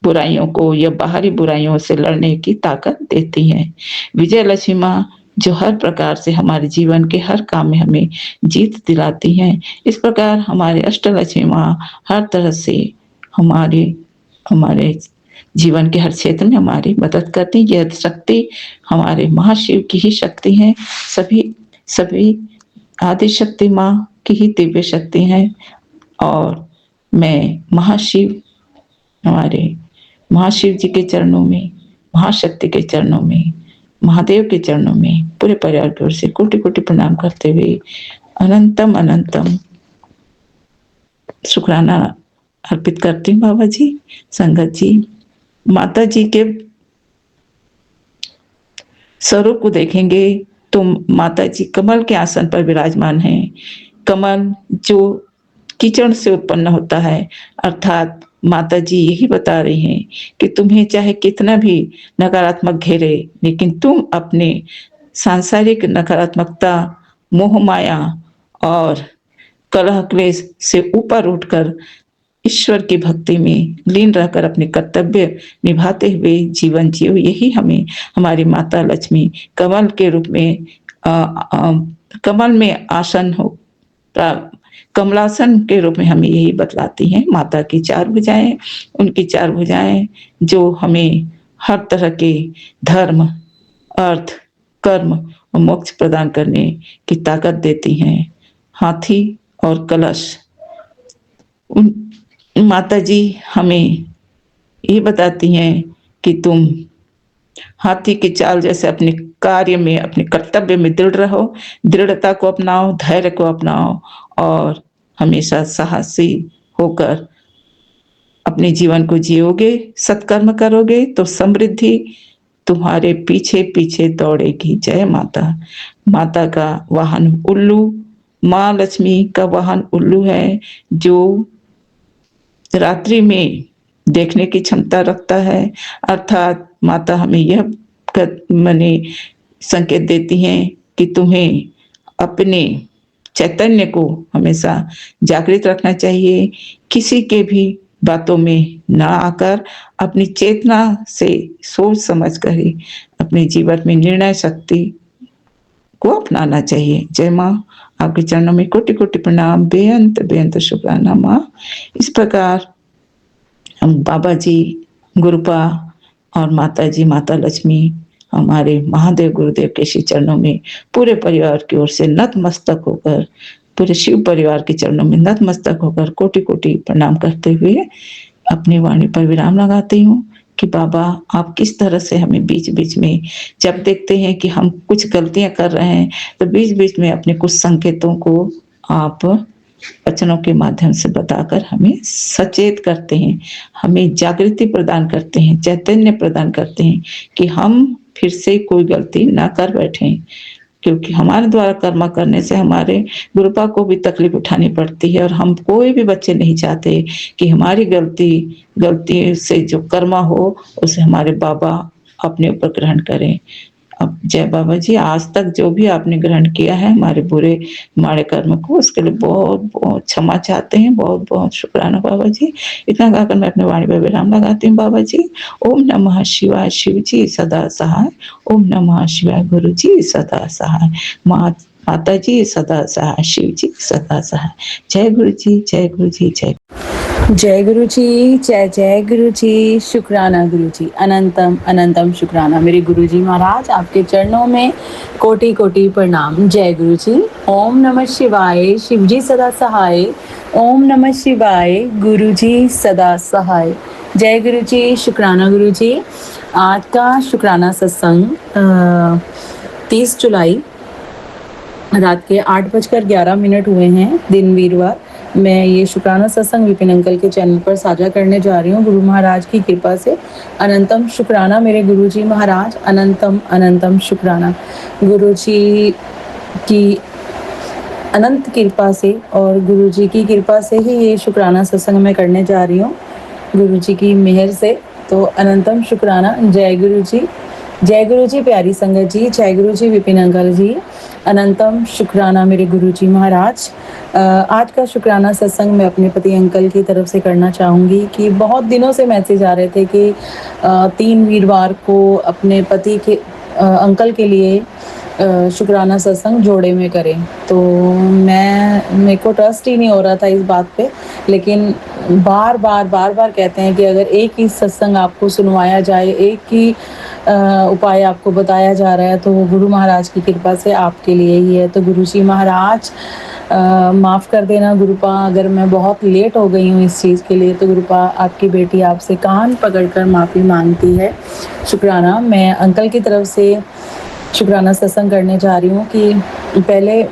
बुराइयों को या बाहरी बुराइयों से लड़ने की ताकत देती हैं। विजय लक्ष्मी माँ जो हर प्रकार से हमारे जीवन के हर काम में हमें जीत दिलाती हैं। इस प्रकार हमारे अष्टलक्ष्मी माँ हर तरह से हमारे हमारे जीवन के हर क्षेत्र में हमारी मदद करती हैं। यह शक्ति हमारे महाशिव की ही शक्ति है। सभी आदि शक्ति माँ की ही दिव्य शक्ति है। और मैं हमारे महाशिव जी के चरणों में, महाशक्ति के चरणों में, महादेव के चरणों में पूरे परिवार की ओर से कोटि कोटि प्रणाम करते हुए अनंतम अनंतम शुक्राना अर्पित करती हूँ। बाबा जी, संगत जी, माता जी के स्वरूप को देखेंगे तो माता जी कमल के आसन पर विराजमान हैं। कमल जो कीचड़ से उत्पन्न होता है, अर्थात माता जी यही बता रही हैं कि तुम्हें चाहे कितना भी नकारात्मक घेरे, लेकिन तुम अपने सांसारिक नकारात्मकता, मोह माया और कलह क्लेश से ऊपर उठकर ईश्वर की भक्ति में लीन रहकर अपने कर्तव्य निभाते हुए जीवन जियो। यही हमें हमारी माता लक्ष्मी कमल के रूप में कमल में आसन हो, कमलासन के रूप में हमें यही बतलाती हैं। माता की चार भुजाएं, उनकी चार भुजाएं जो हमें हर तरह के धर्म, अर्थ, कर्म और मोक्ष प्रदान करने की ताकत देती हैं। हाथी और कलश, माता जी हमें ये बताती हैं कि तुम हाथी की चाल जैसे अपने कार्य में, अपने कर्तव्य में दृढ़ रहो, दृढ़ता को अपनाओ, धैर्य को अपनाओ और हमेशा साहसी होकर अपने जीवन को जियोगे, सत्कर्म करोगे तो समृद्धि तुम्हारे पीछे पीछे दौड़ेगी। जय माता। माता का वाहन उल्लू, माँ लक्ष्मी का वाहन उल्लू है जो रात्रि में देखने की क्षमता रखता है। अर्थात माता हमें यह माने संकेत देती हैं कि तुम्हें अपने चैतन्य को हमेशा जागृत रखना चाहिए। किसी के भी बातों में ना आकर अपनी चेतना से सोच समझ कर ही अपने जीवन में निर्णय शक्ति को अपनाना चाहिए। जय माँ। आपके चरणों में कोटि कोटि प्रणाम, बेअंत बेअंत शुक्राना माँ। इस प्रकार हम बाबा जी, गुरुपा और माता जी, माता लक्ष्मी, हमारे महादेव गुरुदेव के श्री चरणों में पूरे परिवार की ओर से नतमस्तक होकर, पूरे शिव परिवार के चरणों में नतमस्तक होकर कोटि कोटि प्रणाम करते हुए अपनी वाणी पर विराम लगाती हूँ कि बाबा आप किस तरह से हमें बीच बीच में जब देखते हैं कि हम कुछ गलतियां कर रहे हैं तो बीच बीच में अपने कुछ संकेतों को आप वचनों के माध्यम से बताकर हमें सचेत करते हैं, हमें जागृति प्रदान करते हैं, चैतन्य प्रदान करते हैं कि हम फिर से कोई गलती ना कर बैठें। क्योंकि हमारे द्वारा कर्म करने से हमारे गुरुपा को भी तकलीफ उठानी पड़ती है और हम कोई भी बच्चे नहीं चाहते कि हमारी गलती से जो कर्मा हो उसे हमारे बाबा अपने ऊपर ग्रहण करें। अब जय बाबा जी, आज तक जो भी आपने ग्रहण किया है हमारे बुरे माड़े कर्म को, उसके लिए बहुत बहुत क्षमा चाहते हैं। बहुत बहुत शुक्राना बाबा जी। इतना कहकर मैं अपने वाणी पर विराम लगाती हूँ बाबा जी। ओम नमः शिवाय, शिव जी सदा सहाय। ओम नमः शिवाय, गुरु जी सदा सहाय। माता जी सदा सहाय, शिव जी सदा सहाय। जय गुरु जी, जय गुरु जी, जय। जय गुरु जी, जय जय गुरु जी, शुक्राना गुरु जी, अनंतम अनंतम शुक्राना मेरे गुरु जी महाराज। आपके चरणों में कोटि कोटि प्रणाम। जय गुरु जी। ओम नमः शिवाय, शिव जी सदा सहाय। ओम नमः शिवाय, गुरु जी सदा सहाय। जय गुरु जी, शुक्राना गुरु जी। आज का शुक्राना सत्संग 30 जुलाई रात के 8:11 हुए हैं, दिन वीरवार। मैं ये शुक्राना सत्संग विपिन अंकल के चैनल पर साझा करने जा रही हूँ गुरु महाराज की कृपा से। अनंतम शुक्राना मेरे गुरु जी महाराज, अनंतम अनंतम शुक्राना गुरु जी की अनंत कृपा से और गुरु जी की कृपा से ही ये शुक्राना सत्संग मैं करने जा रही हूँ, गुरु जी की मेहर से। तो अनंतम शुक्राना। जय गुरु जी, जय गुरु जी, प्यारी संगत जी, जय गुरु जी, विपिन अंकल जी, अनंतम शुक्राना मेरे गुरु जी महाराज। आज का शुक्राना सत्संग मैं अपने पति अंकल की तरफ से करना चाहूँगी कि बहुत दिनों से मैसेज आ रहे थे कि 3 वीरवार को अपने पति के अंकल के लिए शुक्राना सत्संग जोड़े में करें। तो मेरे को ट्रस्ट ही नहीं हो रहा था इस बात पे, लेकिन बार बार कहते हैं कि अगर एक ही सत्संग आपको सुनवाया जाए, एक ही उपाय आपको बताया जा रहा है, तो वो गुरु महाराज की कृपा से आपके लिए ही है। तो गुरु जी महाराज माफ़ कर देना गुरुपा, अगर मैं बहुत लेट हो गई हूँ इस चीज़ के लिए, तो गुरुपा आपकी बेटी आपसे कान पकड़कर माफ़ी मांगती है। शुक्राना मैं अंकल की तरफ से शुक्राना सत्संग करने जा रही हूँ कि पहले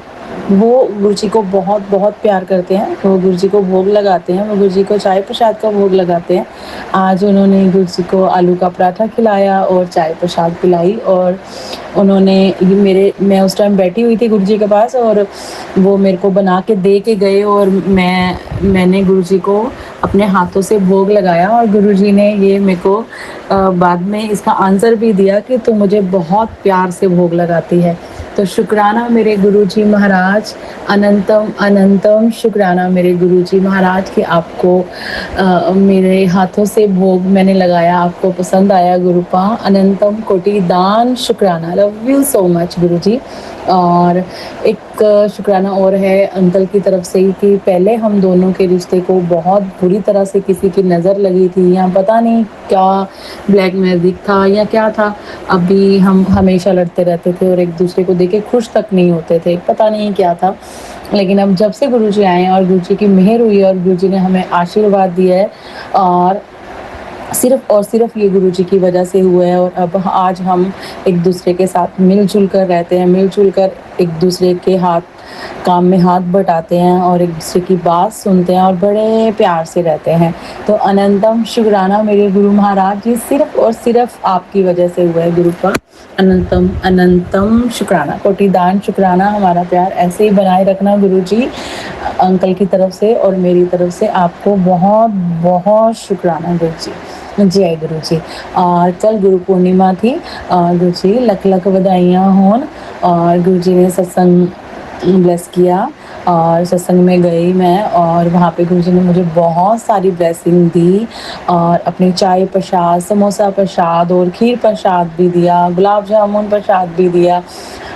वो गुरु जी को बहुत बहुत प्यार करते हैं, वो गुरु जी को भोग लगाते हैं, वो गुरु जी को चाय प्रसाद का भोग लगाते हैं। आज उन्होंने गुरु जी को आलू का पराठा खिलाया और चाय प्रसाद पिलाई, और उन्होंने मैं उस टाइम बैठी हुई थी गुरु जी के पास, और वो मेरे को बना के दे के गए, और मैंने गुरु जी को अपने हाथों से भोग लगाया, और गुरु जी ने ये मेरे को बाद में इसका आंसर भी दिया कि तू मुझे बहुत प्यार से भोग लगाती है। तो शुक्राना मेरे गुरु जी महाराज, अनंतम अनंतम शुक्राना मेरे गुरु जी महाराज कि आपको मेरे हाथों से भोग मैंने लगाया, आपको पसंद आया गुरुपा। अनंतम कोटि दान शुक्राना, लव यू सो मच गुरु जी। और एक शुक्राना और है अंकल की तरफ से ही कि पहले हम दोनों के रिश्ते को बहुत बुरी तरह से किसी की नज़र लगी थी, या पता नहीं क्या ब्लैक मैजिक था या क्या था। अभी हम हमेशा लड़ते रहते थे और एक दूसरे को देख के खुश तक नहीं होते थे, पता नहीं क्या था। लेकिन अब जब से गुरु जी आए और गुरु जी की मेहर हुई और गुरु जी ने हमें आशीर्वाद दिया है, और सिर्फ ये गुरु जी की वजह से हुआ है, और अब आज हम एक दूसरे के साथ मिलजुल कर रहते हैं, मिलजुल कर एक दूसरे के काम में हाथ बटाते हैं और एक दूसरे की बात सुनते हैं और बड़े प्यार से रहते हैं। तो अनंतम शुक्राना मेरे गुरु महाराज जी, सिर्फ और सिर्फ आपकी वजह से हुआ है गुरु का। अनंतम अनंतम शुक्राना, कोटि दान शुक्राना। हमारा प्यार ऐसे ही बनाए रखना गुरु जी। अंकल की तरफ से और मेरी तरफ से आपको बहुत बहुत शुक्राना गुरु जी। जय गुरु जी। और कल गुरु पूर्णिमा थी, और गुरु जी लख लख बधाइयाँ होन। और गुरु जी ने सत्संग ब्लेस किया, और सत्संग में गई मैं, और वहाँ पे गुरु जी ने मुझे बहुत सारी ब्लेसिंग दी, और अपनी चाय प्रसाद, समोसा प्रसाद और खीर प्रसाद भी दिया, गुलाब जामुन प्रसाद भी दिया।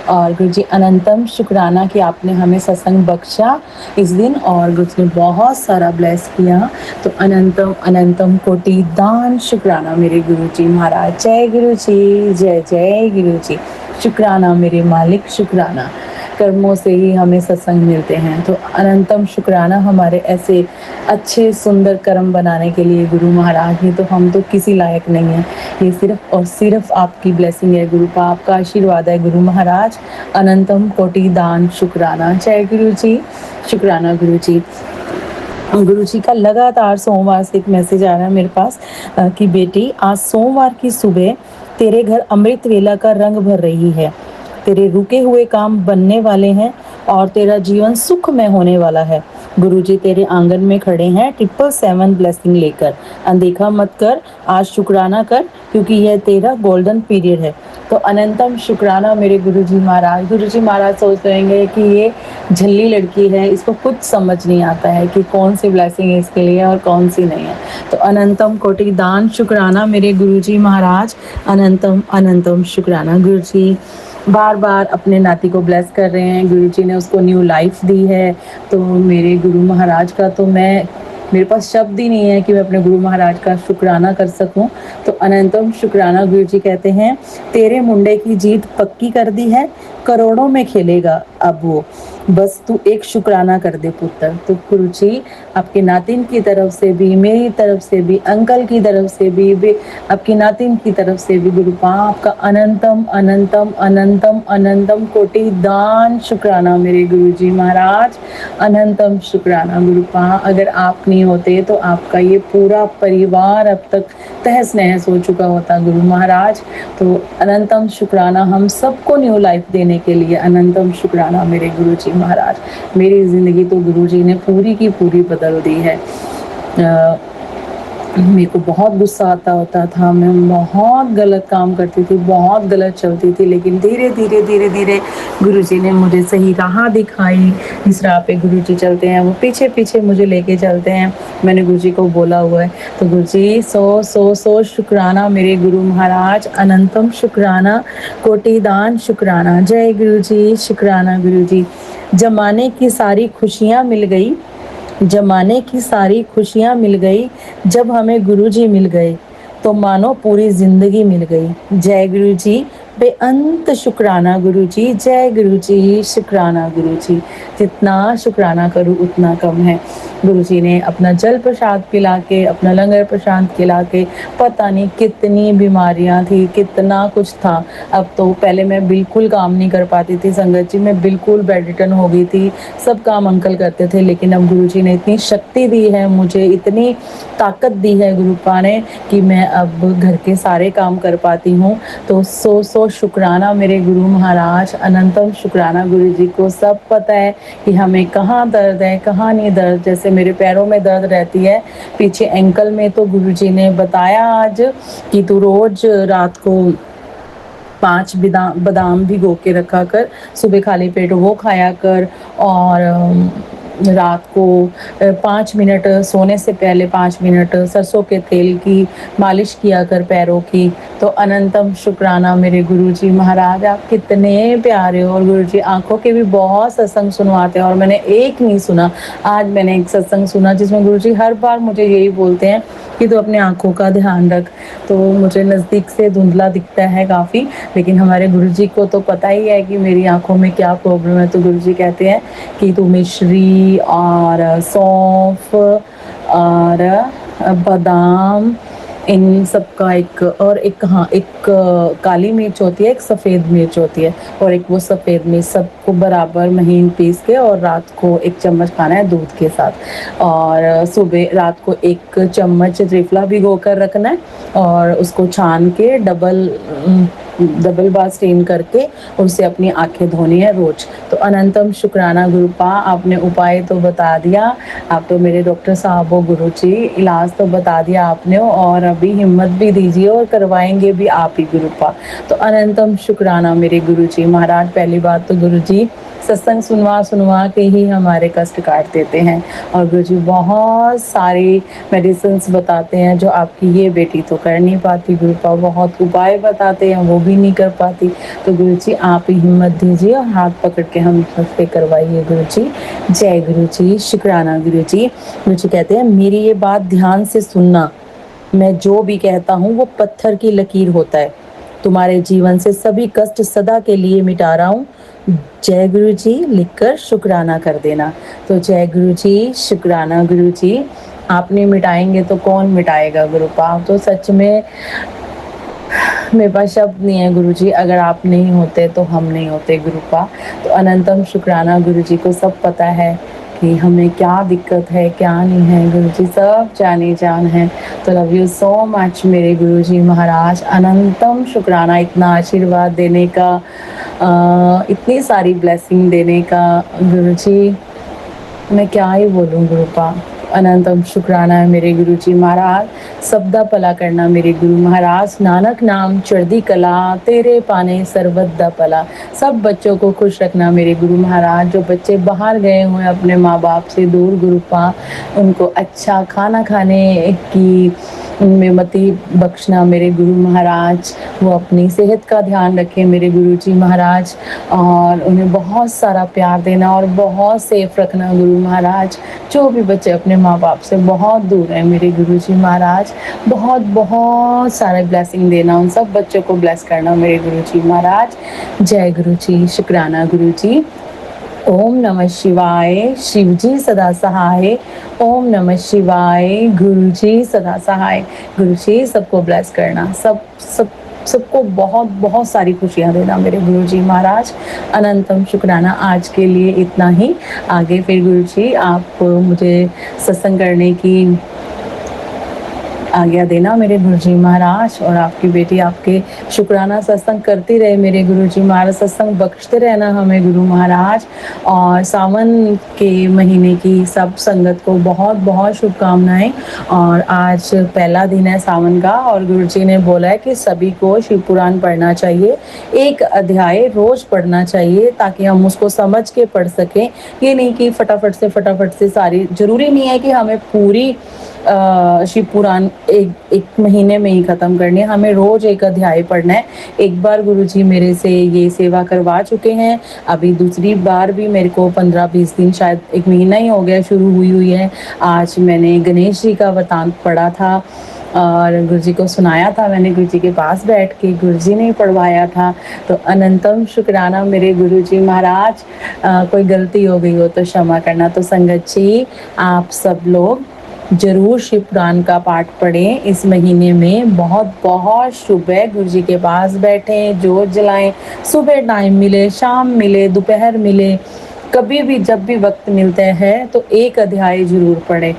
और गुरु जी अनंतम शुक्राना कि आपने हमें सत्संग बख्शा इस दिन, और गुरु जी ने बहुत सारा ब्लेस किया। तो अनंतम अनंतम कोटि दान शुक्राना मेरे गुरु जी महाराज। जय गुरु जी, जय जय गुरु जी। शुक्राना मेरे मालिक, शुक्राना। कर्मों से ही हमें सत्संग मिलते हैं, तो अनंतम शुक्राना हमारे ऐसे अच्छे सुंदर कर्म बनाने के लिए गुरु महाराज ही, तो हम तो किसी लायक नहीं है। ये सिर्फ और सिर्फ आपकी ब्लेसिंग है गुरुपा, आपका आशीर्वाद है गुरु महाराज। अनंतम कोटि दान शुक्राना। जय गुरु जी, शुक्राना गुरु जी। गुरु जी का लगातार सोमवार से एक मैसेज आ रहा है मेरे पास कि बेटी आज सोमवार की सुबह तेरे घर अमृत वेला का रंग भर रही है, तेरे रुके हुए काम बनने वाले हैं और तेरा जीवन सुखमय होने वाला है। गुरुजी तेरे आंगन में खड़े हैं 777 ब्लेसिंग लेकर। अनदेखा मत कर, आज शुक्राना कर, क्योंकि यह तेरा गोल्डन पीरियड है। तो अनंतम शुक्राना मेरे गुरुजी महाराज। गुरुजी महाराज सोच रहेंगे कि ये झल्ली लड़की है, इसको कुछ समझ नहीं आता है कि कौन सी ब्लेसिंग है इसके लिए और कौन सी नहीं है। तो अनंतम कोटि दान शुक्राना मेरे गुरुजी महाराज। अनंतम अनंतम शुक्राना। गुरुजी बार बार अपने नाती को ब्लेस कर रहे हैं, गुरुजी ने उसको न्यू लाइफ दी है। तो मेरे गुरु महाराज का तो मेरे पास शब्द ही नहीं है कि मैं अपने गुरु महाराज का शुक्राना कर सकूं। तो अनंतम शुक्राना। गुरुजी कहते हैं तेरे मुंडे की जीत पक्की कर दी है, करोड़ों में खेलेगा अब वो, बस तू एक शुक्राना कर दे पुत्र। तो गुरुजी आपके नातिन की तरफ से भी, मेरी तरफ से भी, अंकल की तरफ से भी, आपकी नातिन की तरफ से भी गुरुपा आपका अनंतम अनंतम अनंतम अनंतम कोटि दान शुक्राना मेरे गुरुजी महाराज। अनंतम शुक्राना गुरुपा। अगर आप नहीं होते तो आपका ये पूरा परिवार अब तक तहस नहस हो चुका होता गुरु महाराज। तो अनंतम शुक्राना हम सबको न्यू लाइफ देने के लिए। अनंतम शुक्राना मेरे गुरुजी महाराज। मेरी ज़िंदगी तो गुरुजी ने पूरी की पूरी बदल दी है। मेरे को बहुत गुस्सा आता होता था, मैं बहुत गलत काम करती थी, बहुत गलत चलती थी, लेकिन धीरे धीरे धीरे धीरे गुरुजी ने मुझे सही राह दिखाई। जिस राह पे गुरुजी चलते हैं वो पीछे पीछे मुझे लेके चलते हैं। मैंने गुरुजी को बोला हुआ है, तो गुरुजी सौ सौ सौ शुक्राना मेरे गुरु महाराज, अनंतम शुक्राना, कोटि दान शुक्राना। जय गुरुजी, शुक्राना गुरुजी। जमाने की सारी खुशियाँ मिल गई, जमाने की सारी खुशियाँ मिल गई, जब हमें गुरुजी मिल गए तो मानो पूरी जिंदगी मिल गई। जय गुरुजी, बेअंत शुक्राना गुरुजी, जय गुरुजी, शुक्राना गुरुजी। जितना शुक्राना करूँ उतना कम है। गुरुजी ने अपना जल प्रसाद पिला के, अपना लंगर प्रसाद खिला के, पता नहीं कितनी बीमारियां थी, कितना कुछ था। अब तो पहले मैं बिल्कुल काम नहीं कर पाती थी संगत जी, मैं बिल्कुल बेडरिडन हो गई थी, सब काम अंकल करते थे, लेकिन अब गुरुजी ने इतनी शक्ति दी है मुझे, इतनी ताकत दी है गुरुपा ने कि मैं अब घर के सारे काम कर पाती हूँ। तो सौ सौ शुक्राना मेरे गुरु महाराज, अनंतम शुक्राना गुरुजी को। सब पता है कि हमें कहाँ दर्द है, कहाँ नहीं दर्द। जैसे मेरे पैरों में दर्द रहती है, पीछे एंकल में, तो गुरुजी ने बताया आज कि तू रोज रात को 5 बादाम भिगो के रखा कर, सुबह खाली पेट वो खाया कर, और रात को 5 मिनट सोने से पहले 5 मिनट सरसों के तेल की मालिश किया कर पैरों की। तो अनंतम शुक्राना मेरे गुरुजी महाराज, आप कितने प्यारे हो। और गुरुजी आंखों के भी बहुत सत्संग सुनवाते हैं, और मैंने एक नहीं सुना, आज मैंने एक सत्संग सुना जिसमें गुरुजी हर बार मुझे यही बोलते हैं कि तू अपने आंखों का ध्यान रख। तो मुझे नज़दीक से धुंधला दिखता है काफ़ी, लेकिन हमारे गुरुजी को तो पता ही है कि मेरी आंखों में क्या प्रॉब्लम है। तो गुरुजी कहते हैं कि तू मिश्री और सौंफ और बादाम, इन सब का एक काली मिर्च होती है, एक सफ़ेद मिर्च होती है, और एक वो सफ़ेद मिर्च, सबको बराबर महीन पीस के और रात को 1 चम्मच खाना है दूध के साथ। और सुबह रात को 1 चम्मच त्रिफला भिगो कर रखना है, और उसको छान के डबल बार स्टेन करके उससे अपनी आंखें धोनी है रोज। तो अनंतम शुक्राना गुरुपा, आपने उपाय तो बता दिया, आप तो मेरे डॉक्टर साहब हो गुरुजी, इलाज तो बता दिया आपने, और अभी हिम्मत भी दीजिए और करवाएंगे भी आप ही गुरुपा। तो अनंतम शुक्राना मेरे गुरुजी महाराज। पहली बात तो गुरुजी सत्संग सुनवा के ही हमारे कष्ट काट देते हैं, और गुरुजी बहुत सारी मेडिसिन बताते हैं जो आपकी ये बेटी तो कर नहीं पाती गुरुपा, बहुत उपाय बताते हैं वो भी नहीं कर पाती। तो गुरुजी आप ही हिम्मत दीजिए और हाथ पकड़ के हम सबसे करवाइए गुरुजी। जय गुरुजी, शुक्राना गुरुजी। गुरुजी कहते हैं मेरी ये बात ध्यान से सुनना, मैं जो भी कहता हूँ वो पत्थर की लकीर होता है, तुम्हारे जीवन से सभी कष्ट सदा के लिए मिटा रहा हूँ। जय गुरुजी लिखकर शुक्राना कर देना। तो जय गुरुजी, शुक्राना गुरुजी। आपने मिटाएंगे तो कौन मिटाएगा गुरुपा। तो सच में मेरे पास शब्द नहीं है गुरुजी, अगर आप नहीं होते तो हम नहीं होते गुरुपा। तो अनंतम शुक्राना गुरुजी को सब पता है कि हमें क्या दिक्कत है क्या नहीं है, गुरुजी सब जाने जान है। तो लव यू सो मच मेरे गुरुजी महाराज, अनंतम शुक्राना इतना आशीर्वाद देने का, इतनी सारी ब्लेसिंग देने का। गुरुजी मैं क्या ही बोलूँ गुरुपा, अनंतम शुक्राना है मेरे गुरुजी महाराज। सबदा भला करना मेरे गुरु महाराज, नानक नाम चढ़दी कला, तेरे पाने सर्वदा भला। सब बच्चों को खुश रखना मेरे गुरु महाराज। जो बच्चे बाहर गए हुए हैं अपने माँ बाप से दूर गुरुपा, उनको अच्छा खाना खाने की उनमें मति बख्शना मेरे गुरु महाराज। वो अपनी सेहत का ध्यान रखें मेरे गुरुजी महाराज, और उन्हें बहुत सारा प्यार देना और बहुत सेफ रखना गुरु महाराज। जो भी बच्चे अपने माँ बाप से बहुत दूर हैं मेरे गुरुजी महाराज, बहुत बहुत सारे ब्लेसिंग देना, उन सब बच्चों को ब्लेस करना मेरे गुरुजी महाराज। जय गुरुजी, शुक्राना गुरुजी। ओम नमः शिवाय, शिवजी सदा सहाय। ओम नमः शिवाय, गुरुजी सदा सहाय। गुरुजी सबको ब्लेस करना, सबको बहुत बहुत सारी खुशियाँ देना मेरे गुरुजी महाराज। अनंतम शुक्राना। आज के लिए इतना ही, आगे फिर गुरुजी आप मुझे सत्संग करने की आज्ञा देना मेरे गुरुजी महाराज, और आपकी बेटी आपके शुक्राना सत्संग करती रहे मेरे गुरुजी महाराज, सत्संग बख्शते रहना हमें गुरु महाराज। और सावन के महीने की सब संगत को बहुत बहुत शुभकामनाएं। और आज पहला दिन है सावन का, और गुरुजी ने बोला है कि सभी को शिव पुराण पढ़ना चाहिए, एक अध्याय रोज पढ़ना चाहिए ताकि हम उसको समझ के पढ़ सकें। ये नहीं कि फटाफट से सारी, जरूरी नहीं है कि हमें पूरी शिव पुराण एक महीने में ही खत्म करनी है, हमें रोज एक अध्याय पढ़ना है। एक बार गुरुजी मेरे से ये सेवा करवा चुके हैं, अभी दूसरी बार भी मेरे को 15-20 दिन, शायद एक महीना ही हो गया शुरू हुई है। आज मैंने गणेश जी का वृतांत पढ़ा था और गुरुजी को सुनाया था, मैंने गुरुजी के पास बैठ के, गुरुजी ने पढ़वाया था। तो अनंतम शुक्राना मेरे गुरुजी महाराज। कोई गलती हो गई हो तो क्षमा करना। तो संगत जी, आप सब लोग जरूर शिव पुराण का पाठ पढ़ें इस महीने में। बहुत बहुत शुभ है, गुरुजी के पास बैठें, जोत जलाएं, सुबह टाइम मिले, शाम मिले, दोपहर मिले, कभी भी जब भी वक्त मिलता है तो एक अध्याय जरूर पढ़े।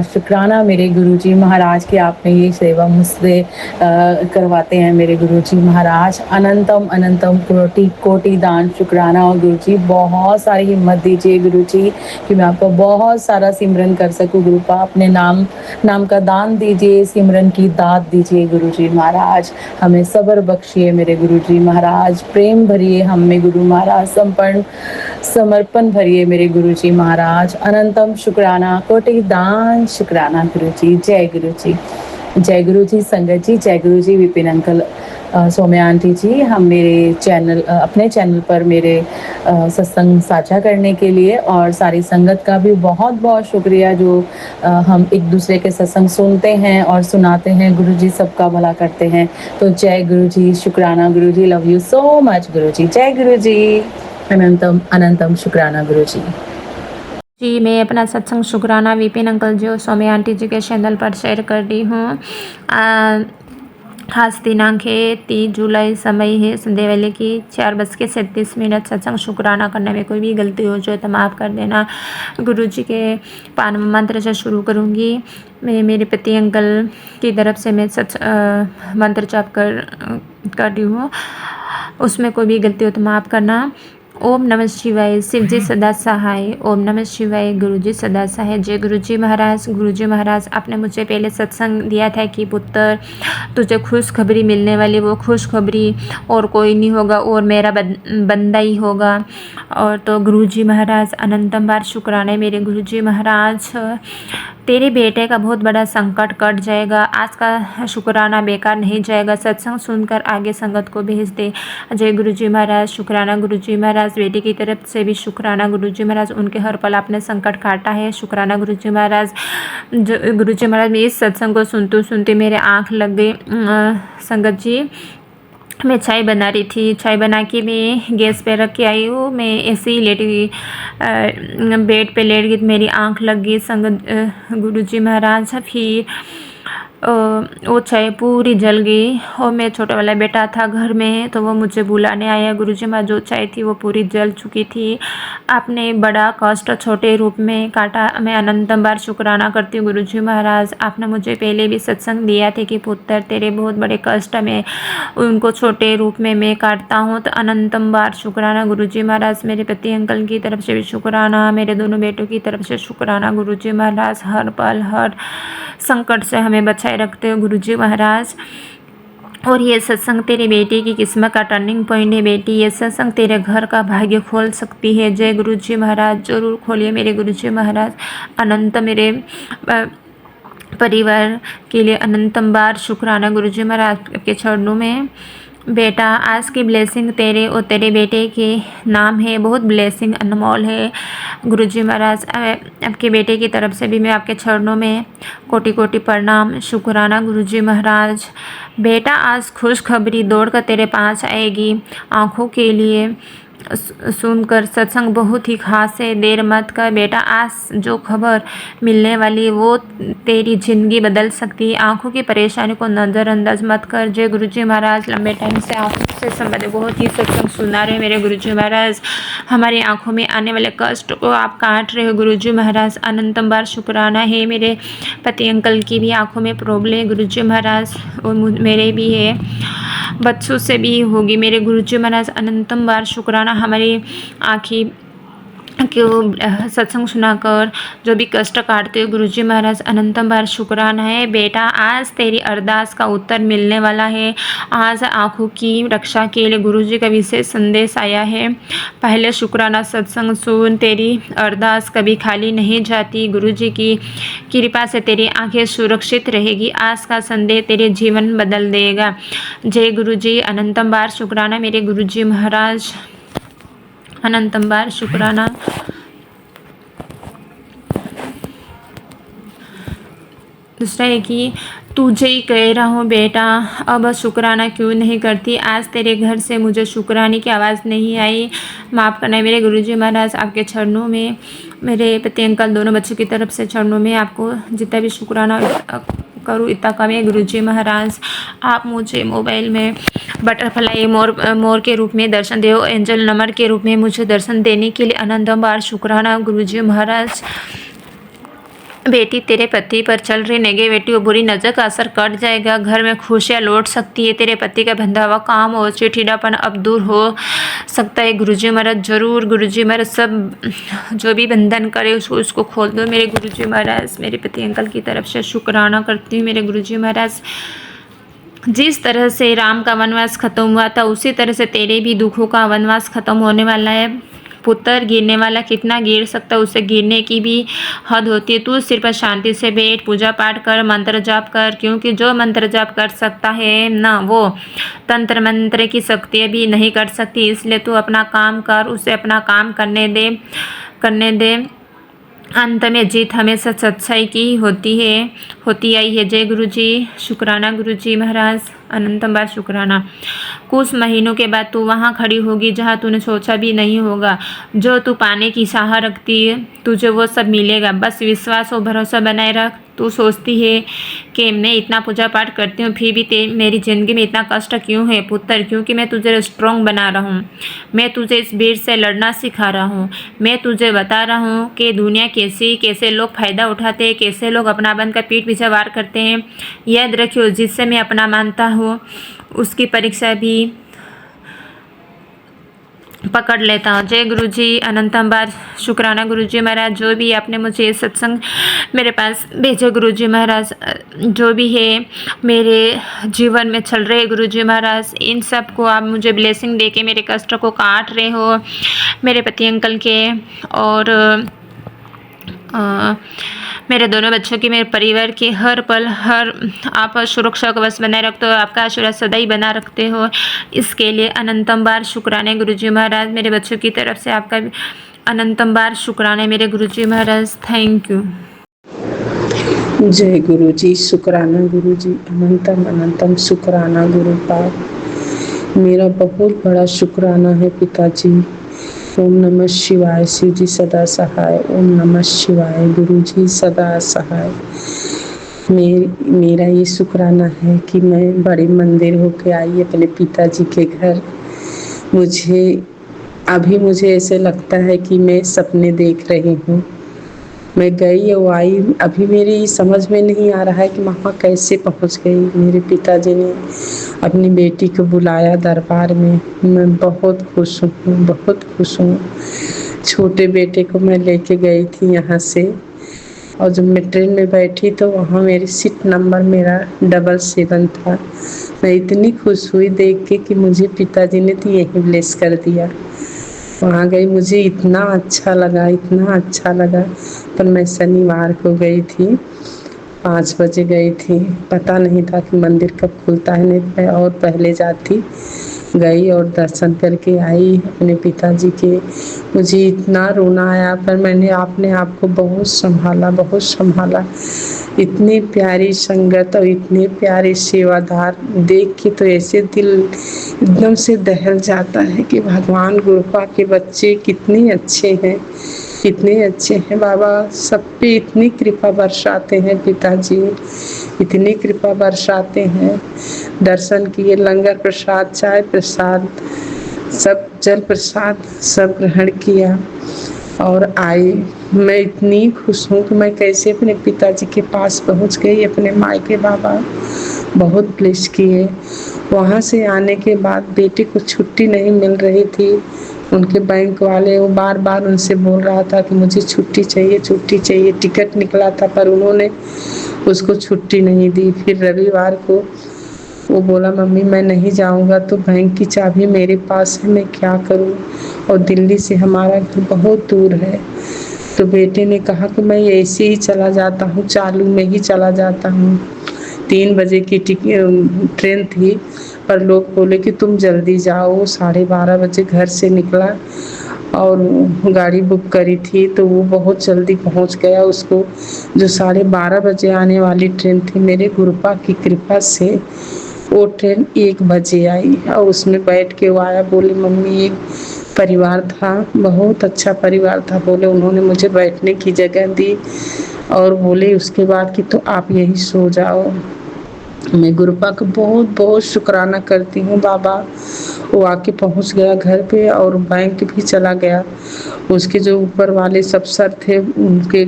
शुक्राना मेरे गुरुजी महाराज कि आपने ये सेवा मुझसे करवाते हैं मेरे गुरुजी महाराज। अनंतम अनंतम कोटि कोटि दान शुक्राना। और गुरुजी बहुत सारी हिम्मत दीजिए गुरुजी कि मैं आपका बहुत सारा सिमरन कर सकूं। गुरुपा अपने नाम का दान दीजिए, सिमरन की दात दीजिए गुरुजी महाराज। हमें सब्र बख्शिए मेरे गुरुजी महाराज, प्रेम भरिए हम में गुरु महाराज, समर्पण भरिए मेरे गुरुजी महाराज। अनंतम शुक्राना, कोटि दान शुक्राना गुरुजी। जय गुरुजी, जय गुरुजी संगत जी, जय गुरुजी विपिन अंकल, सौम्या आंटी जी, हम मेरे चैनल अपने चैनल पर मेरे सत्संग साझा करने के लिए, और सारी संगत का भी बहुत बहुत शुक्रिया जो हम एक दूसरे के सत्संग सुनते हैं और सुनाते हैं। गुरुजी सबका भला करते हैं। तो जय गुरुजी, शुक्राना गुरुजी, लव यू सो मच गुरुजी। जय गुरुजी, अनंतम अनंतम शुक्राना गुरुजी। जी, मैं अपना सत्संग शुक्राना विपिन अंकल जी और सौम्या आंटी जी के चैनल पर शेयर कर रही हूँ। खास दिनांक है 30 जुलाई, समय है संध्या वेले की 4:37। सत्संग शुक्राना करने में कोई भी गलती हो जाए तो माफ़ कर देना। गुरुजी के पावन मंत्र से शुरू करूँगी। मैं मेरे पति अंकल की तरफ से मैं मंत्र जाप कर रही हूँ, उसमें कोई भी गलती हो तो माफ़ करना। ओम नमः शिवाय, शिव जी सदा सहाय। ओम नमः शिवाय, गुरु जी सदा सहाय। जय गुरुजी महाराज। गुरुजी महाराज, आपने मुझे पहले सत्संग दिया था कि पुत्र तुझे खुशखबरी मिलने वाली, वो खुशखबरी और कोई नहीं होगा और मेरा बंदा ही होगा। और तो गुरुजी महाराज, अनंतम बार शुक्राना मेरे गुरुजी महाराज। तेरे बेटे का बहुत बड़ा संकट कट जाएगा। आज का शुक्राना बेकार नहीं जाएगा। सत्संग सुनकर आगे संगत को भेज दे। जय गुरुजी महाराज। शुक्राना गुरुजी महाराज। बेटे की तरफ से भी शुक्राना गुरुजी महाराज, उनके हर पल आपने संकट काटा है। शुक्राना गुरुजी महाराज। गुरुजी महाराज, मैं इस सत्संग को सुनते मेरे आँख लग गई। संगत जी, मैं चाय बना रही थी, चाय बना के मैं गैस पे रख के आई हूँ। मैं ऐसे ही लेटी गई, बेड पे लेट गई, मेरी आंख लग गई। संगत गुरुजी महाराज, फिर वो चाय पूरी जल गई। और मैं छोटा वाला बेटा था घर में, तो वो मुझे बुलाने आया। गुरुजी महाराज, जो चाय थी वो पूरी जल चुकी थी। आपने बड़ा कष्ट छोटे रूप में काटा। मैं अनंतम बार शुक्राना करती हूँ गुरुजी महाराज। आपने मुझे पहले भी सत्संग दिया था कि पुत्र तेरे बहुत बड़े कष्ट में उनको छोटे रूप में मैं काटता हूँ। तो अनंतम बार शुक्राना गुरुजी महाराज। मेरे पति अंकल की तरफ से भी शुक्राना, मेरे दोनों बेटों की तरफ से शुक्राना गुरुजी महाराज। हर पल हर संकट से हमें बचाए रखते हो गुरुजी महाराज। और ये सत्संग तेरे बेटे की किस्मत का टर्निंग पॉइंट है बेटी। ये सत्संग तेरे घर का भाग्य खोल सकती है। जय गुरुजी महाराज। जरूर खोलिए मेरे गुरुजी महाराज। अनंत मेरे परिवार के लिए अनंतम बार शुक्राना गुरुजी महाराज के चरणों में। बेटा, आज की ब्लेसिंग तेरे और तेरे बेटे के नाम है। बहुत ब्लेसिंग अनमोल है गुरुजी महाराज। आपके बेटे की तरफ से भी मैं आपके चरणों में कोटि कोटि प्रणाम। शुक्राना गुरुजी महाराज। बेटा, आज खुशखबरी दौड़ कर तेरे पास आएगी। आँखों के लिए सुनकर सत्संग बहुत ही खास है। देर मत कर बेटा, आज जो खबर मिलने वाली वो तेरी जिंदगी बदल सकती है। आंखों की परेशानी को नज़रअंदाज मत कर। जय गुरुजी महाराज। लंबे टाइम से आंखों से संबंधित बहुत ही सत्संग सुना रहे मेरे गुरुजी महाराज। हमारी आंखों में आने वाले कष्ट को आप काट रहे हो गुरुजी महाराज। अनंतम बार शुक्राना है। मेरे पति अंकल की भी आंखों में प्रॉब्लम है गुरुजी महाराज, और मेरे भी है, बच्चों से भी होगी मेरे गुरुजी महाराज। अनंतम बार शुक्राना हमारी आँखें क्यों सत्संग सुनाकर जो भी कष्ट काटते हो गुरुजी महाराज। अनंतम बार शुक्राना है बेटा, आज तेरी अरदास का उत्तर मिलने वाला है। आज आँखों की रक्षा के लिए गुरुजी का विशेष संदेश आया है। पहले शुक्राना सत्संग सुन, तेरी अरदास कभी खाली नहीं जाती। गुरुजी की कृपा से तेरी आंखें सुरक्षित रहेगी। आज का संदेश तेरे जीवन बदल देगा। जय गुरुजी। अनंतम बार शुक्राना मेरे गुरुजी महाराज। अनंतम बार शुक्राना। दूसरा है कि तुझे ही कह रहा हूँ बेटा, अब शुक्राना क्यों नहीं करती। आज तेरे घर से मुझे शुक्राने की आवाज़ नहीं आई। माफ़ करना मेरे गुरुजी महाराज। आपके चरणों में, मेरे पति अंकल दोनों बच्चों की तरफ से चरणों में आपको जितना भी शुक्राना करूँ इतना कम है गुरुजी महाराज। आप मुझे मोबाइल में बटरफ्लाई मोर के रूप में दर्शन दो, एंजल नंबर के रूप में मुझे दर्शन देने के लिए अनंतम बार शुक्राना गुरुजी महाराज। बेटी, तेरे पति पर चल रही नेगेटिव बुरी नज़र का असर कट जाएगा। घर में खुशियाँ लौट सकती है। तेरे पति का बंधा हुआ काम और चिड़चिड़ापन अब दूर हो सकता है गुरुजी महाराज। जरूर गुरुजी महाराज, सब जो भी बंधन करे उसको खोल दो मेरे गुरुजी महाराज। मेरे पति अंकल की तरफ से शुक्राना करती हूँ मेरे गुरुजी महाराज। जिस तरह से राम का वनवास खत्म हुआ था उसी तरह से तेरे भी दुखों का वनवास खत्म होने वाला है। पुत्र गिरने वाला कितना गिर सकता है, उससे गिरने की भी हद होती है। तू सिर्फ शांति से बैठ, पूजा पाठ कर, मंत्र जाप कर, क्योंकि जो मंत्र जाप कर सकता है ना वो तंत्र मंत्र की शक्तियाँ भी नहीं कर सकती। इसलिए तू अपना काम कर, उसे अपना काम करने दे। अंत में जीत हमेशा सच्चाई की होती आई है। जय गुरुजी। शुक्राना गुरुजी महाराज। अनंतम बार शुक्राना। कुछ महीनों के बाद तू वहाँ खड़ी होगी जहाँ तूने सोचा भी नहीं होगा। जो तू पाने की चाह रखती है तुझे वो सब मिलेगा। बस विश्वास और भरोसा बनाए रख। तू सोचती है कि मैं इतना पूजा पाठ करती हूँ फिर भी मेरी ज़िंदगी में इतना कष्ट क्यों है पुत्र, क्योंकि मैं तुझे स्ट्रॉन्ग बना रहा हूँ। मैं तुझे इस भीड़ से लड़ना सिखा रहा हूँ। मैं तुझे बता रहा हूँ कि दुनिया कैसे लोग फ़ायदा उठाते हैं, कैसे लोग अपना बनकर पीठ पीछे वार करते हैं। याद रखियो, जिससे मैं अपना मानता हूँ उसकी परीक्षा भी पकड़ लेता हूँ। जय गुरुजी। अनंतम बार शुक्राना गुरुजी महाराज। जो भी आपने मुझे सत्संग मेरे पास भेजे गुरुजी महाराज, जो भी है मेरे जीवन में चल रहे गुरुजी महाराज, इन सब को आप मुझे ब्लेसिंग दे के मेरे कष्ट को काट रहे हो मेरे पति अंकल के, और मेरे दोनों बच्चों की, मेरे परिवार की हर पल आप सुरक्षा को बस बनाए रखते हो। आपका आशीर्वाद सदा ही बना रखते हो। इसके लिए अनंतम बार शुक्राने गुरुजी महाराज। मेरे बच्चों की तरफ से आपका अनंतम बार शुक्राने मेरे गुरुजी महाराज। Thank you. जय गुरुजी। शुक्राना गुरुजी। अनंतम अनंतम शुक्राना गुरुपाद। मेरा बहुत बड़ा शुक्राना है पिताजी। ओम नमः शिवाय। शिव जी सदा सहाय। ओम नमः शिवाय। गुरु जी सदा सहाय। मेरा ये शुक्राना है कि मैं बड़े मंदिर होके आई अपने पिताजी के घर। मुझे ऐसे लगता है कि मैं सपने देख रही हूँ। मैं गई और आई, अभी मेरी समझ में नहीं आ रहा है कि वहाँ कैसे पहुँच गई। मेरे पिताजी ने अपनी बेटी को बुलाया दरबार में। मैं बहुत खुश हूँ, बहुत खुश हूँ। छोटे बेटे को मैं लेके गई थी यहाँ से, और जब मैं ट्रेन में बैठी तो वहाँ मेरी सीट नंबर मेरा 777 था। मैं इतनी खुश हुई देख के कि मुझे पिताजी ने तो यही ब्लेस कर दिया। वहाँ गई, मुझे इतना अच्छा लगा, पर मैं शनिवार को गई थी 5 बजे गई थी, पता नहीं था कि मंदिर कब खुलता है, नहीं तो मैं और पहले जाती। गई और दर्शन करके आई अपने पिताजी के। मुझे इतना रोना आया, पर मैंने अपने आप को बहुत संभाला, बहुत संभाला। इतनी प्यारी संगत और इतने प्यारे सेवादार देख के तो ऐसे दिल एकदम से दहल जाता है कि भगवान गुरुपा के बच्चे कितने अच्छे हैं, कितने अच्छे हैं। बाबा सब पे इतनी कृपा बरसाते हैं, पिताजी इतनी कृपा बरसाते हैं। दर्शन किए, लंगर प्रसाद, चाय प्रसाद, सब जल प्रसाद सब ग्रहण किया और आई। मैं इतनी खुश हूँ कि मैं कैसे अपने पिताजी के पास पहुँच गई, अपने मायके। बाबा बहुत ब्लेस किए। वहाँ से आने के बाद बेटे को छुट्टी नहीं मिल रही थी। उनके बैंक वाले, वो बार बार उनसे बोल रहा था कि मुझे छुट्टी चाहिए, छुट्टी चाहिए। टिकट निकला था पर उन्होंने उसको छुट्टी नहीं दी। फिर रविवार को वो बोला, मम्मी मैं नहीं जाऊंगा, तो बैंक की चाबी मेरे पास है, मैं क्या करूं, और दिल्ली से हमारा घर बहुत दूर है। तो बेटे ने कहा कि मैं ऐसे ही चला जाता हूँ, चालू में ही चला जाता हूँ। 3 बजे की ट्रेन थी, पर लोग बोले कि तुम जल्दी जाओ। 12:30 बजे घर से निकला और गाड़ी बुक करी थी, तो वो बहुत जल्दी पहुंच गया। उसको जो 12:30 बजे आने वाली ट्रेन थी, मेरे गुरुपा की कृपा से वो ट्रेन 1 बजे आई और उसमें बैठ के वो आया। बोले मम्मी, एक परिवार था, बहुत अच्छा परिवार था। बोले उन्होंने मुझे बैठने की जगह दी और बोले उसके बाद कि तो आप यही सो जाओ। मैं गुरुपा का बहुत बहुत शुक्राना करती हूँ बाबा। वो आके पहुँच गया घर पे और बैंक भी चला गया। उसके जो ऊपर वाले सब सर थे, उनके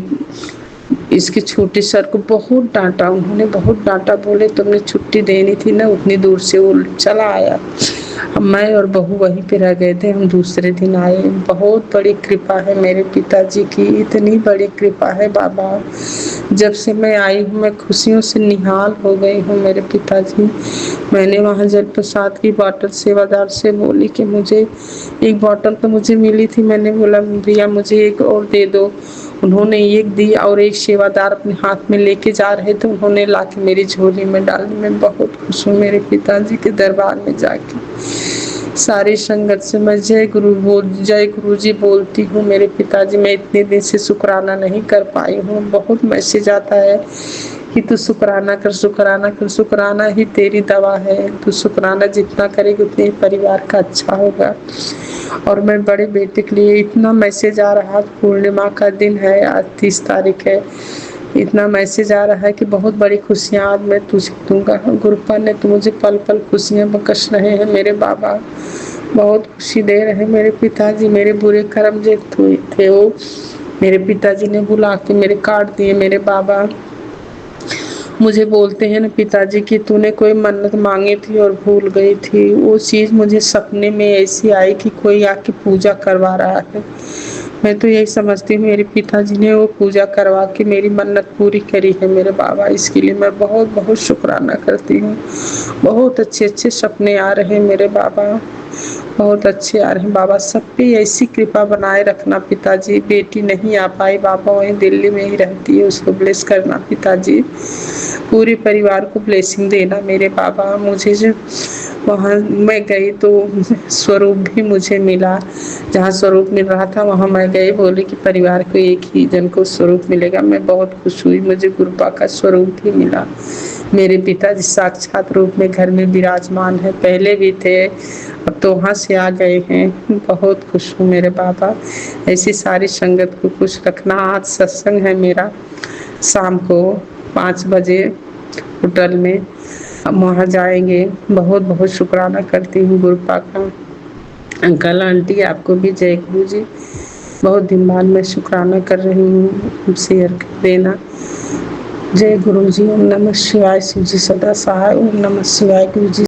इसके छोटे सर को बहुत डांटा, उन्होंने बहुत डांटा। बोले तुमने छुट्टी देनी थी ना, उतनी दूर से वो चला आया। मैं और बहू वहीं पे रह गए थे, हम दूसरे दिन आए। बहुत बड़ी कृपा है मेरे पिताजी की, इतनी बड़ी कृपा है बाबा। जब से मैं आई हूँ मैं खुशियों से निहाल हो गई हूँ मेरे पिताजी। मैंने वहाँ जल प्रसाद की बॉटल सेवादार से बोली कि मुझे एक बॉटल तो मुझे मिली थी, मैंने बोला भैया मुझे एक और दे दो। उन्होंने एक दी और एक सेवादार अपने हाथ में लेके जा रहे थे, उन्होंने लाके मेरी झोली में डाली। मैं बहुत खुश हूँ मेरे पिताजी के दरबार में जाके। सारी संगत से मैं जय गुरु जी बोलती हूँ मेरे पिताजी। मैं इतने दिन से शुक्राना नहीं कर पाई हूँ, बहुत मैसेज आता है कि तू शुक्राना कर, शुक्राना कर, शुक्राना ही तेरी दवा है। तू शुक्राना जितना करेगी उतने परिवार का अच्छा होगा। और मैं बड़े बेटे के लिए इतना मैसेज आ रहा, पूर्णिमा का दिन है, आज 30 तारीख है, इतना मैसेज आ रहा है कि बहुत बड़ी खुशियाँ आज मैं तुझे दूंगा। गुरुपा ने तो मुझे पल पल खुशियाँ बख्श रहे हैं मेरे बाबा, बहुत खुशी दे रहे हैं मेरे पिताजी। मेरे बुरे कर्म जो थे वो मेरे पिताजी ने बुला के मेरे काट दिए मेरे बाबा। मुझे बोलते हैं ना पिताजी कि तूने कोई मन्नत मांगी थी और भूल गई थी, वो चीज़ मुझे सपने में ऐसी आई कि कोई आके पूजा करवा रहा है। मैं तो यही समझती हूँ मेरे पिताजी ने वो पूजा करवा के मेरी मन्नत पूरी करी है मेरे बाबा। इसके लिए मैं बहुत बहुत शुक्राना करती हूँ। बहुत अच्छे अच्छे सपने आ रहे हैं मेरे बाबा, बहुत अच्छे आ रहे हैं बाबा। सब पे ऐसी कृपा बनाए रखना पिताजी। बेटी नहीं आ पाई बाबा, वहीं दिल्ली में ही रहती है, उसको ब्लेस करना पिताजी। पूरे परिवार को ब्लेसिंग देना मेरे बाबा। मुझे जो वहाँ मैं गई तो स्वरूप भी मुझे मिला, जहाँ स्वरूप मिल रहा था वहाँ मैं गई। बोले कि परिवार को एक ही जन को स्वरूप मिलेगा। मैं बहुत खुश हुई, मुझे गुरुपा का स्वरूप भी मिला। मेरे पिताजी साक्षात रूप में घर में विराजमान है, पहले भी थे, अब तो वहाँ से आ गए हैं। बहुत खुश हूँ मेरे बाबा। ऐसी सारी संगत को खुश रखना। आज सत्संग है मेरा शाम को 5 बजे होटल में, हम वहाँ जाएंगे। बहुत बहुत शुक्राना करती हूँ गुरुपा का। अंकल आंटी आपको भी जय गुरु जी। बहुत दिन बाद मैं शुक्राना कर रही हूँ, शेयर कर देना। जय गुरु जी। ओम नमः शिवाय। शिव जी सदा सहाय। ओम नमः शिवाय। गुरु जी